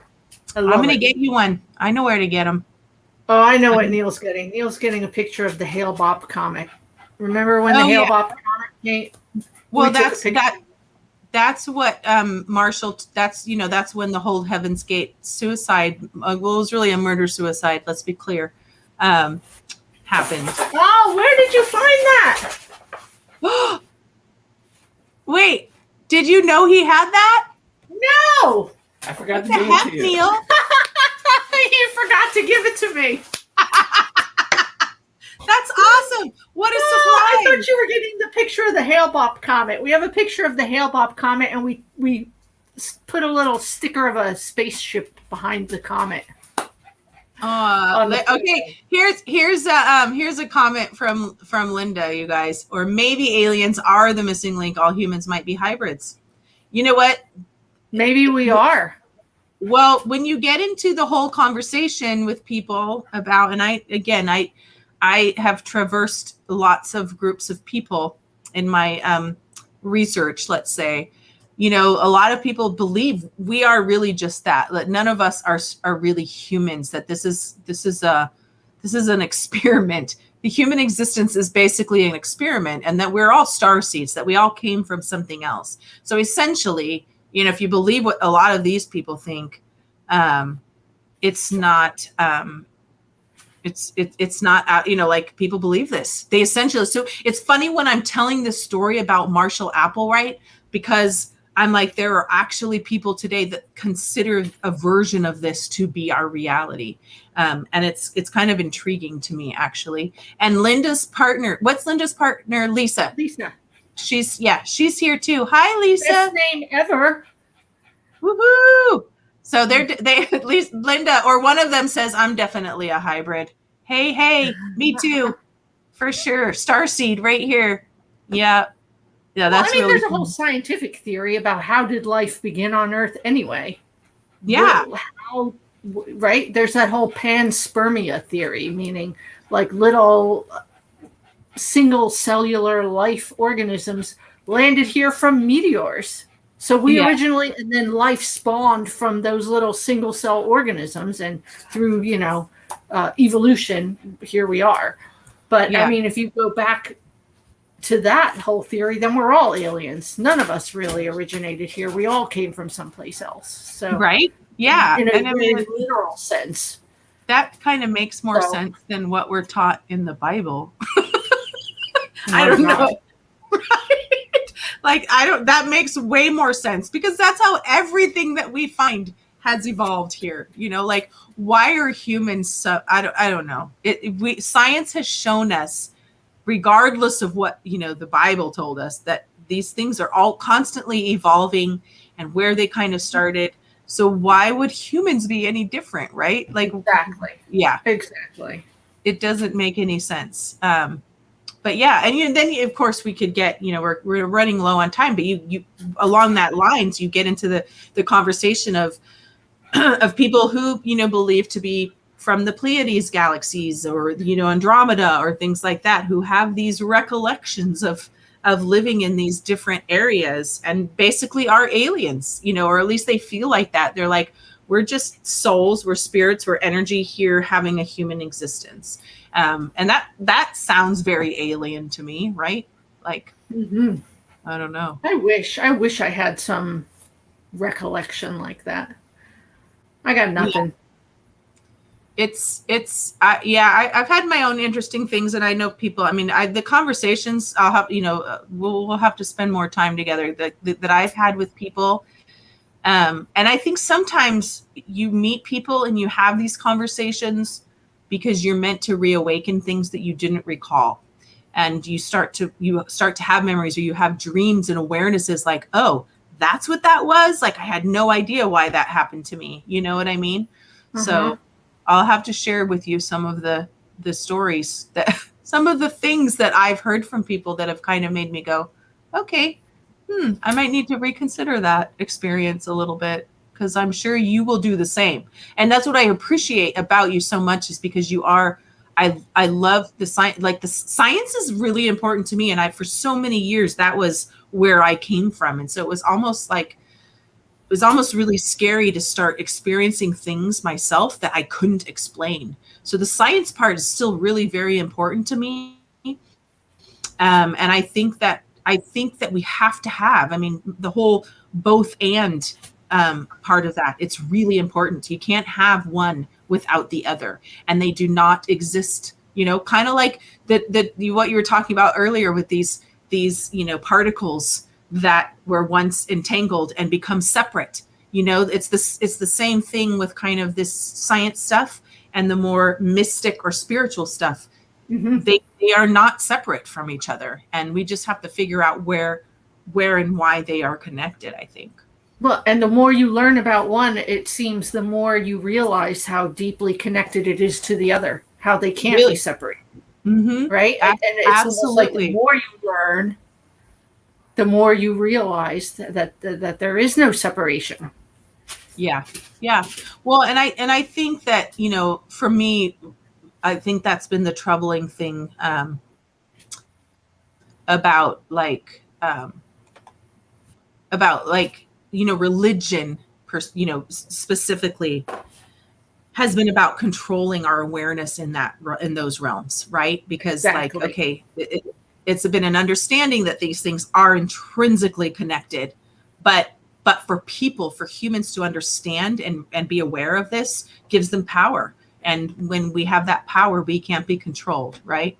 Mm-hmm. I'm going to get you one. I know where to get them. Oh, I know what Neil's getting. Neil's getting a picture of the Hale Bopp comic. Remember when the Hale Bopp comic came? Well, that's what Marshall. That's when the whole Heaven's Gate suicide. Well, it was really a murder suicide. Let's be clear. Happened. Oh, where did you find that? Wait, did you know he had that? No. I forgot to give it to you. Neil? You forgot to give it to me. That's awesome. What a surprise. I thought you were getting the picture of the Hale Bopp comet. We have a picture of the Hale Bopp comet, and we put a little sticker of a spaceship behind the comet. Okay. Here's a comment from Linda, you guys. Or maybe aliens are the missing link. All humans might be hybrids. You know what? Maybe we are. Well, when you get into the whole conversation with people about, and I have traversed lots of groups of people in my research, let's say. A lot of people believe we are really just that. That none of us are really humans. That this is an experiment. The human existence is basically an experiment, and that we're all starseeds. That we all came from something else. So essentially, if you believe what a lot of these people think, it's not. It's not. Like people believe this. They essentially. So it's funny when I'm telling this story about Marshall Applewhite, because I'm like, there are actually people today that consider a version of this to be our reality. And it's kind of intriguing to me, actually. And Linda's partner, what's Linda's partner? Lisa. Lisa. She's here too. Hi, Lisa. Best name ever. Woohoo! So they at least Linda or one of them says, I'm definitely a hybrid. Hey, me too. For sure. Starseed right here. Yeah. Yeah, that's really there's a whole scientific theory about how did life begin on Earth anyway. Yeah. Right? There's that whole panspermia theory, meaning like little single cellular life organisms landed here from meteors. So we originally, and then life spawned from those little single cell organisms, and through, evolution, here we are. But I mean, if you go back to that whole theory, then we're all aliens. None of us really originated here. We all came from someplace else. So right? Yeah. In a very literal sense. That kind of makes more sense than what we're taught in the Bible. I don't know. Right? That makes way more sense, because that's how everything that we find has evolved here. Like, why are humans so, I don't know. Science has shown us, regardless of what, the Bible told us, that these things are all constantly evolving and where they kind of started. So why would humans be any different, right? Like, exactly. Yeah. Exactly. It doesn't make any sense. But yeah, and then of course we could get, we're running low on time, but you along that lines, you get into the conversation of people who, believe to be from the Pleiades galaxies, or, Andromeda, or things like that, who have these recollections of living in these different areas and basically are aliens, or at least they feel like that. They're like, we're just souls, we're spirits, we're energy here having a human existence. And that sounds very alien to me, right? Like, I don't know. I wish I had some recollection like that. I got nothing. Yeah. I've had my own interesting things, and I know people. I mean, the conversations I'll have, we'll have to spend more time together that I've had with people. And I think sometimes you meet people and you have these conversations because you're meant to reawaken things that you didn't recall, and you start to have memories, or you have dreams and awarenesses, like, oh, that's what that was. Like, I had no idea why that happened to me. You know what I mean? So I'll have to share with you some of the stories, that some of the things that I've heard from people that have kind of made me go, okay, I might need to reconsider that experience a little bit, because I'm sure you will do the same. And that's what I appreciate about you so much, is because you are, I love the science. Like, the science is really important to me. And for so many years, that was where I came from. And so it was almost really scary to start experiencing things myself that I couldn't explain. So the science part is still really very important to me. And I think that we have to have, I mean, the whole both and part of that. It's really important. You can't have one without the other, and they do not exist, kind of like what you were talking about earlier with these particles that were once entangled and become separate. It's the same thing with kind of this science stuff and the more mystic or spiritual stuff. They are not separate from each other, and we just have to figure out where and why they are connected, I think. Well, and the more you learn about one, it seems the more you realize how deeply connected it is to the other, how they can't be separated. Right? And it's absolutely. Like the more you learn, the more you realize that there is no separation. Yeah. Well, and I think that, for me, I think that's been the troubling thing about religion, specifically, has been about controlling our awareness in those realms, right? Because it's been an understanding that these things are intrinsically connected, but for humans to understand and be aware of this gives them power. And when we have that power, we can't be controlled, right?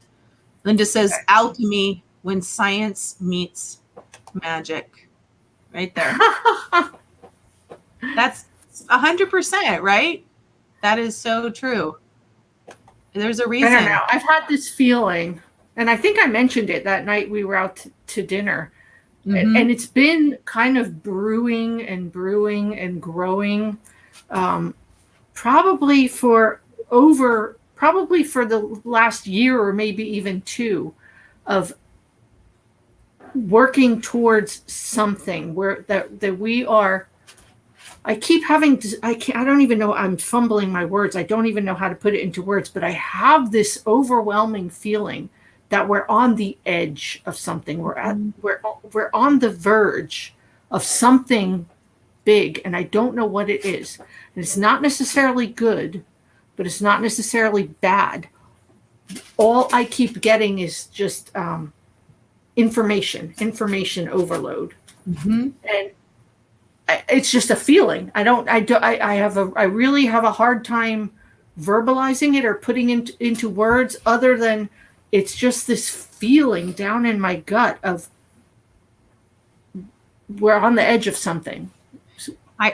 Linda says, alchemy, when science meets magic. Right there. That's 100%, right? That is so true. There's a reason. I don't know. I've had this feeling, and I think I mentioned it that night we were out to dinner, And it's been kind of brewing and brewing and growing, probably for the last year or maybe even two, of working towards something where that we are. I keep having to, I don't even know, I'm fumbling my words. I don't even know how to put it into words, but I have this overwhelming feeling that we're on the edge of something. We're on the verge of something big, and I don't know what it is. And it's not necessarily good, but it's not necessarily bad. All I keep getting is just information overload. And it's just a feeling. I really have a hard time verbalizing it or putting it into words, other than it's just this feeling down in my gut of we're on the edge of something.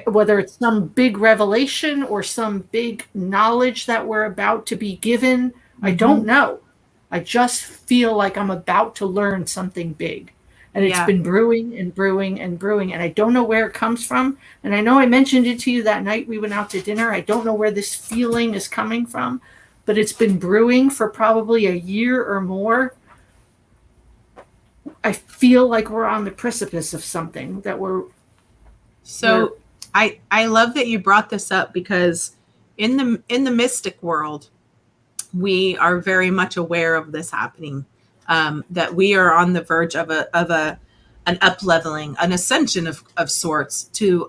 Whether it's some big revelation or some big knowledge that we're about to be given, I don't know. I just feel like I'm about to learn something big. And it's been brewing and brewing and brewing, and I don't know where it comes from. And I know I mentioned it to you that night we went out to dinner. I don't know where this feeling is coming from, but it's been brewing for probably a year or more. I feel like we're on the precipice of something that I love that you brought this up, because in the mystic world, we are very much aware of this happening. That we are on the verge of an up leveling, an ascension of sorts to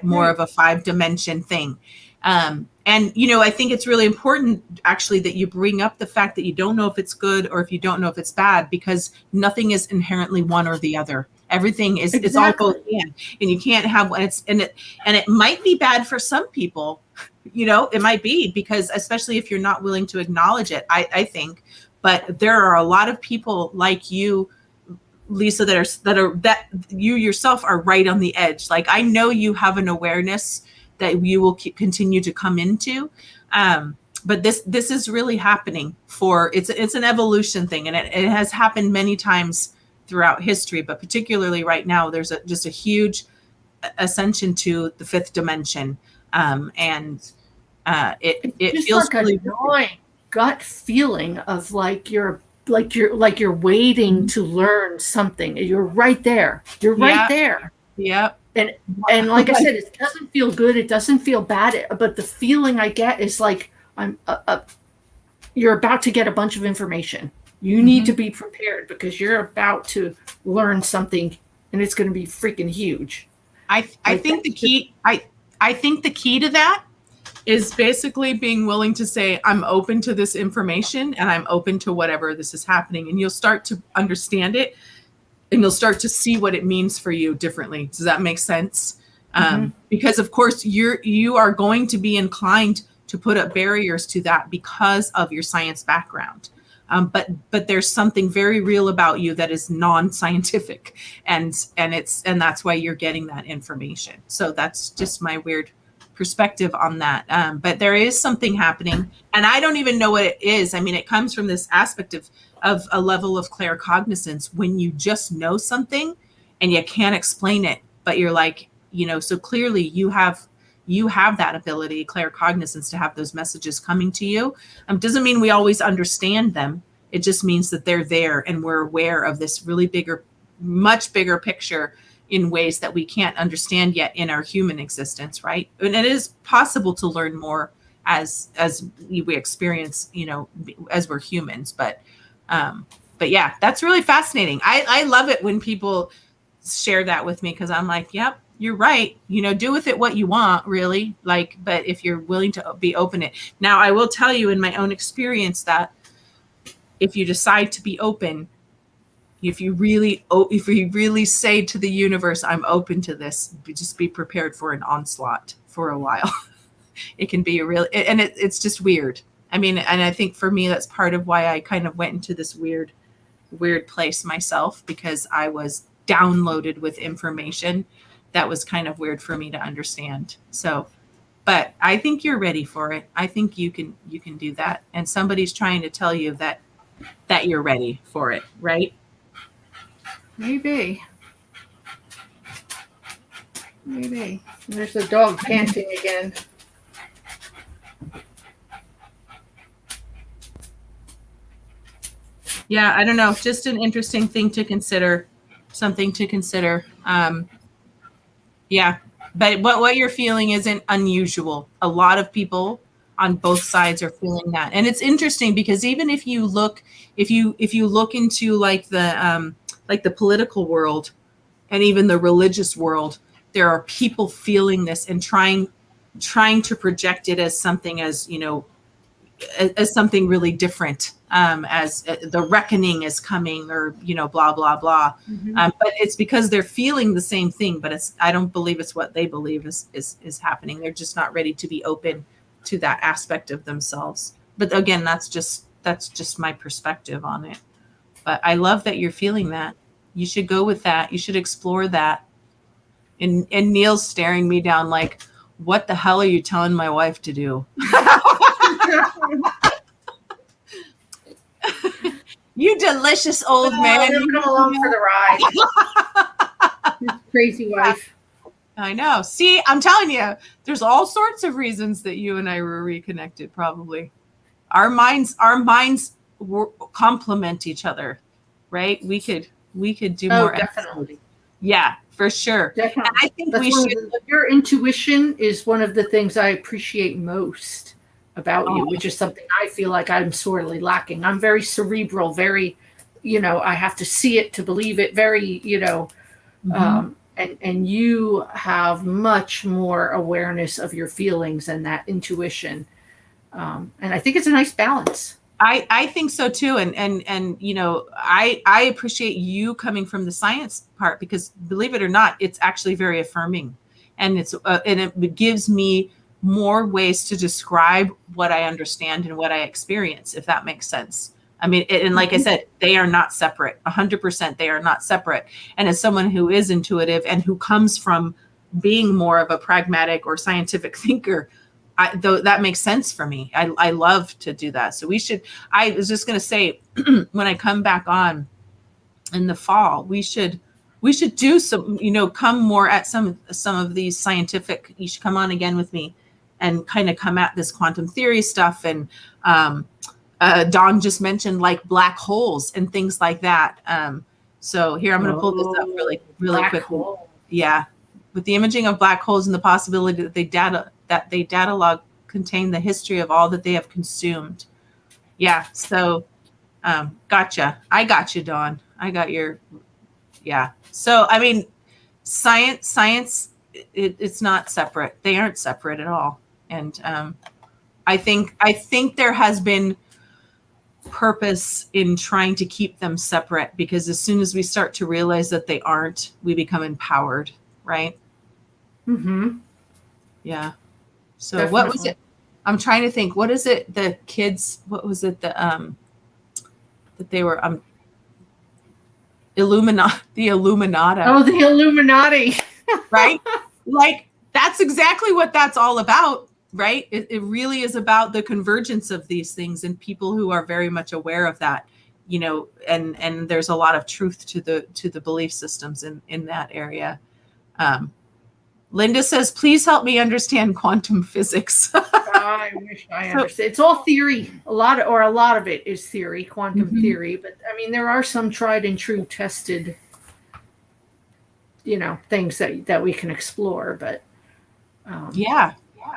more of a 5-dimension thing. And I think it's really important actually that you bring up the fact that you don't know if it's good or if you don't know if it's bad, because nothing is inherently one or the other. Everything is it's all both and you can't have one. And it might be bad for some people. It might be, because especially if you're not willing to acknowledge it, I think. But there are a lot of people like you, Lisa, that you yourself are right on the edge. Like, I know you have an awareness that you will continue to come into. But this is really happening it's an evolution thing. And it has happened many times throughout history, but particularly right now, there's just a huge ascension to the 5th dimension. It feels like really annoying gut feeling of like you're waiting to learn something. You're right there. Right there. Yep. And like I said, it doesn't feel good. It doesn't feel bad. But the feeling I get is like you're about to get a bunch of information. You need to be prepared, because you're about to learn something, and it's going to be freaking huge. I think the key to that is basically being willing to say, I'm open to this information and I'm open to whatever this is happening. And you'll start to understand it, and you'll start to see what it means for you differently. Does that make sense? Because of course you are going to be inclined to put up barriers to that because of your science background. But there's something very real about you that is non-scientific, and that's why you're getting that information. So that's just my weird perspective on that. But there is something happening, and I don't even know what it is. I mean, it comes from this aspect of a level of claircognizance, when you just know something and you can't explain it, but you're like, so clearly you have that ability, claircognizance, to have those messages coming to you. Doesn't mean we always understand them. It just means that they're there, and we're aware of this really much bigger picture in ways that we can't understand yet in our human existence, right? And it is possible to learn more as we experience, as we're humans. But yeah, that's really fascinating. I love it when people share that with me, because I'm like, yep, you're right. Do with it what you want, really. Like, but if you're willing to be open it. Now, I will tell you in my own experience that if you decide to be open, if you really say to the universe, I'm open to this, just be prepared for an onslaught for a while. It can be it's just weird. I mean, and I think for me, that's part of why I kind of went into this weird place myself, because I was downloaded with information that was kind of weird for me to understand. So, but I think you're ready for it. I think you can do that. And somebody's trying to tell you that you're ready for it, right? Maybe. Maybe. There's the dog panting again. Yeah, I don't know. Just an interesting thing to consider. Something to consider. Yeah, but what you're feeling isn't unusual. A lot of people on both sides are feeling that, and it's interesting because even if you look into like the political world and even the religious world, there are people feeling this and trying to project it as something, as as something really different, as the reckoning is coming, or blah blah blah. But it's because they're feeling the same thing, but I don't believe it's what they believe is happening. They're just not ready to be open to that aspect of themselves. But again, that's just my perspective on it. But I love that you're feeling that. You should go with that. You should explore that. And Neil's staring me down like, what the hell are you telling my wife to do? You delicious old man. You come along for the ride. His crazy wife. I know. See, I'm telling you, there's all sorts of reasons that you and I were reconnected. Probably, our minds complement each other, right? We could do more. Definitely. Yeah, for sure. Definitely. And I think your intuition is one of the things I appreciate most about you, which is something I feel like I'm sorely lacking. I'm very cerebral, very, I have to see it to believe it, very, and you have much more awareness of your feelings and that intuition. And I think it's a nice balance. I think so too. And I appreciate you coming from the science part, because believe it or not, it's actually very affirming, and it gives me more ways to describe what I understand and what I experience, if that makes sense. I mean, and like I said, they are not separate. 100%, they are not separate. And as someone who is intuitive and who comes from being more of a pragmatic or scientific thinker, that makes sense for me. I love to do that. So I was just going to say, when I come back on in the fall, we should do some, come more at some of these scientific. You should come on again with me and kind of come at this quantum theory stuff. And Dawn just mentioned like black holes and things like that. So here, I'm going to pull this up really quickly. Hole. Yeah. With the imaging of black holes and the possibility that they data log contain the history of all that they have consumed. Yeah. So, gotcha. I got you, Dawn. I got your, yeah. So, I mean, science, it's not separate. They aren't separate at all. And I think there has been purpose in trying to keep them separate, because as soon as we start to realize that they aren't, we become empowered, right? Mm-hmm. Yeah. So Definitely. What was it? I'm trying to think. What is it? The kids. What was it? That they were Illuminati. The Illuminati. Oh, the Illuminati. Right. Like that's exactly what that's all about. Right. It really is about the convergence of these things and people who are very much aware of that. And there's a lot of truth to the belief systems in that area. Linda says, please help me understand quantum physics. I wish I understood. It's all theory. A lot of it is theory, quantum theory. But I mean, there are some tried and true tested, things that we can explore. But yeah.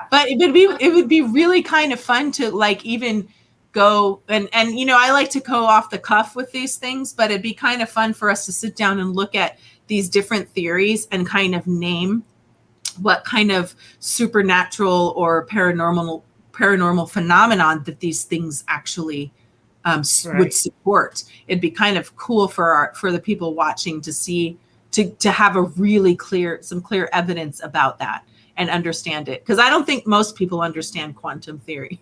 But it would be really kind of fun to like even go and I like to go off the cuff with these things, but it'd be kind of fun for us to sit down and look at these different theories and kind of name what kind of supernatural or paranormal phenomenon that these things actually would support. It'd be kind of cool for the people watching to see, to have a really clear evidence about that and understand it. Because I don't think most people understand quantum theory.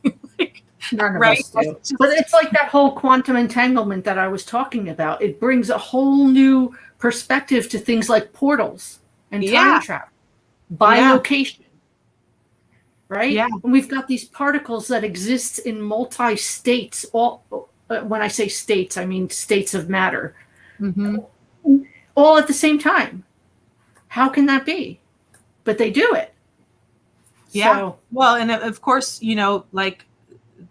None of us do. But it's like that whole quantum entanglement that I was talking about. It brings a whole new perspective to things like portals and time travel. By location, right? Yeah. And we've got these particles that exist in multi-states. When I say states, I mean states of matter, all at the same time. How can that be? but they do it. Yeah. So, well, and of course, you know, like,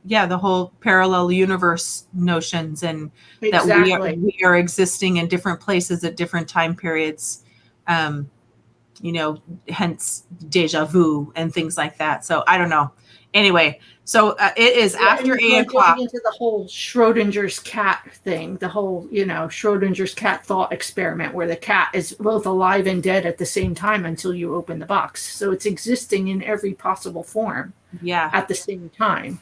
yeah, the whole parallel universe notions, and exactly. that we are existing in different places at different time periods. You know, hence deja vu and things like that. So I don't know. Anyway, so it is after 8 o'clock. Getting into the whole Schrodinger's cat thing, the whole, you know, Schrodinger's cat thought experiment, where the cat is both alive and dead at the same time until you open the box. So it's existing in every possible form, at the same time.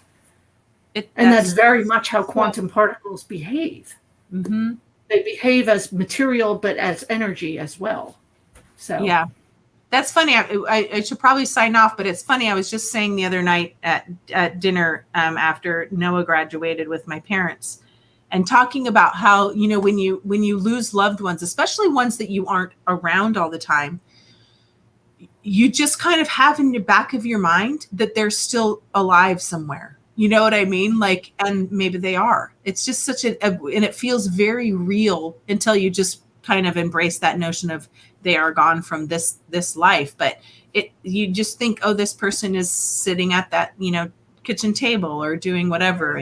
And that's very much how quantum particles behave. Mm-hmm. They behave as material, but as energy as well. So yeah. That's funny. I should probably sign off, but it's funny. I was just saying the other night at dinner after Noah graduated with my parents, and talking about how, you know, when you lose loved ones, especially ones that you aren't around all the time, you just kind of have in the back of your mind that they're still alive somewhere. You know what I mean? Like, and maybe they are. It's just such and it feels very real until you just kind of embrace that notion of they are gone from this life. But you just think, oh, this person is sitting at that, you know, kitchen table or doing whatever.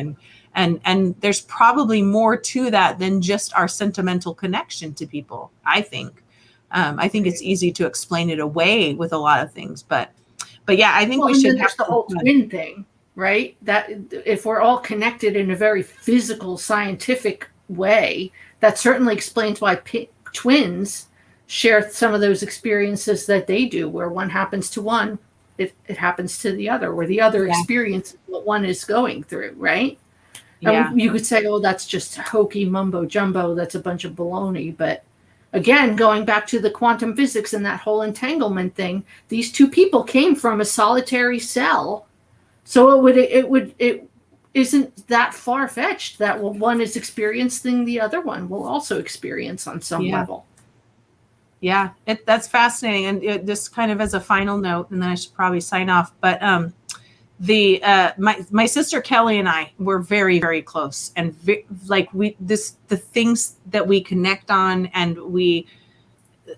And there's probably more to that than just our sentimental connection to people. I think it's easy to explain it away with a lot of things, but yeah, I think we should have the whole twin thing, right? That if we're all connected in a very physical, scientific way, that certainly explains why twins share some of those experiences that they do, where one happens to one, it happens to the other, where the other experiences what one is going through, right? Yeah. And you could say, oh, that's just hokey mumbo jumbo, that's a bunch of baloney. But again, going back to the quantum physics and that whole entanglement thing, these two people came from a solitary cell. So it isn't that far-fetched that one is experiencing, the other one will also experience on some level. Yeah, that's fascinating. And just kind of as a final note, and then I should probably sign off. But my sister Kelly and I were very, very close, and the things that we connect on, and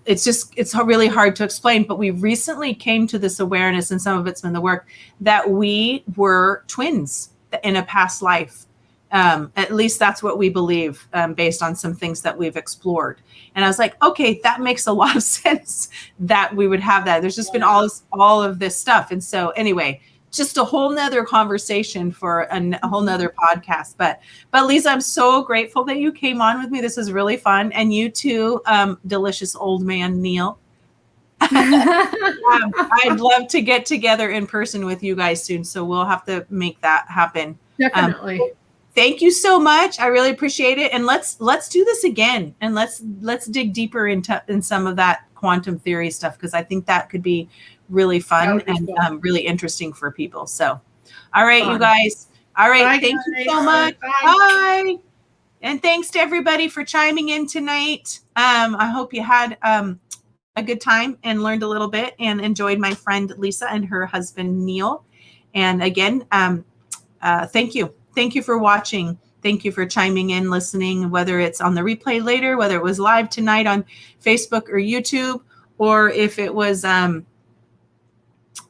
it's really hard to explain. But we recently came to this awareness, and some of it's been the work, that we were twins in a past life. At least that's what we believe, based on some things that we've explored. And I was like, okay, that makes a lot of sense that we would have that. There's just been all of this stuff. And so anyway, just a whole nother conversation for a whole nother podcast. But Lisa, I'm so grateful that you came on with me. This is really fun. And you too, delicious old man, Neil. I'd love to get together in person with you guys soon. So we'll have to make that happen. Definitely. Thank you so much. I really appreciate it. And let's do this again, and let's dig deeper in some of that quantum theory stuff, because I think that could be really fun and really interesting for people. So, all right, you guys. All right. Bye, thank you so much. Bye. And thanks to everybody for chiming in tonight. I hope you had a good time and learned a little bit and enjoyed my friend Lisa and her husband Neil. And again, thank you. Thank you for watching. Thank you for chiming in, listening, whether it's on the replay later, whether it was live tonight on Facebook or YouTube, or if it was, or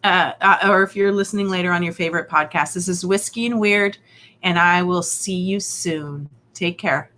if you're listening later on your favorite podcast. This is Whiskey and Weird, and I will see you soon. Take care.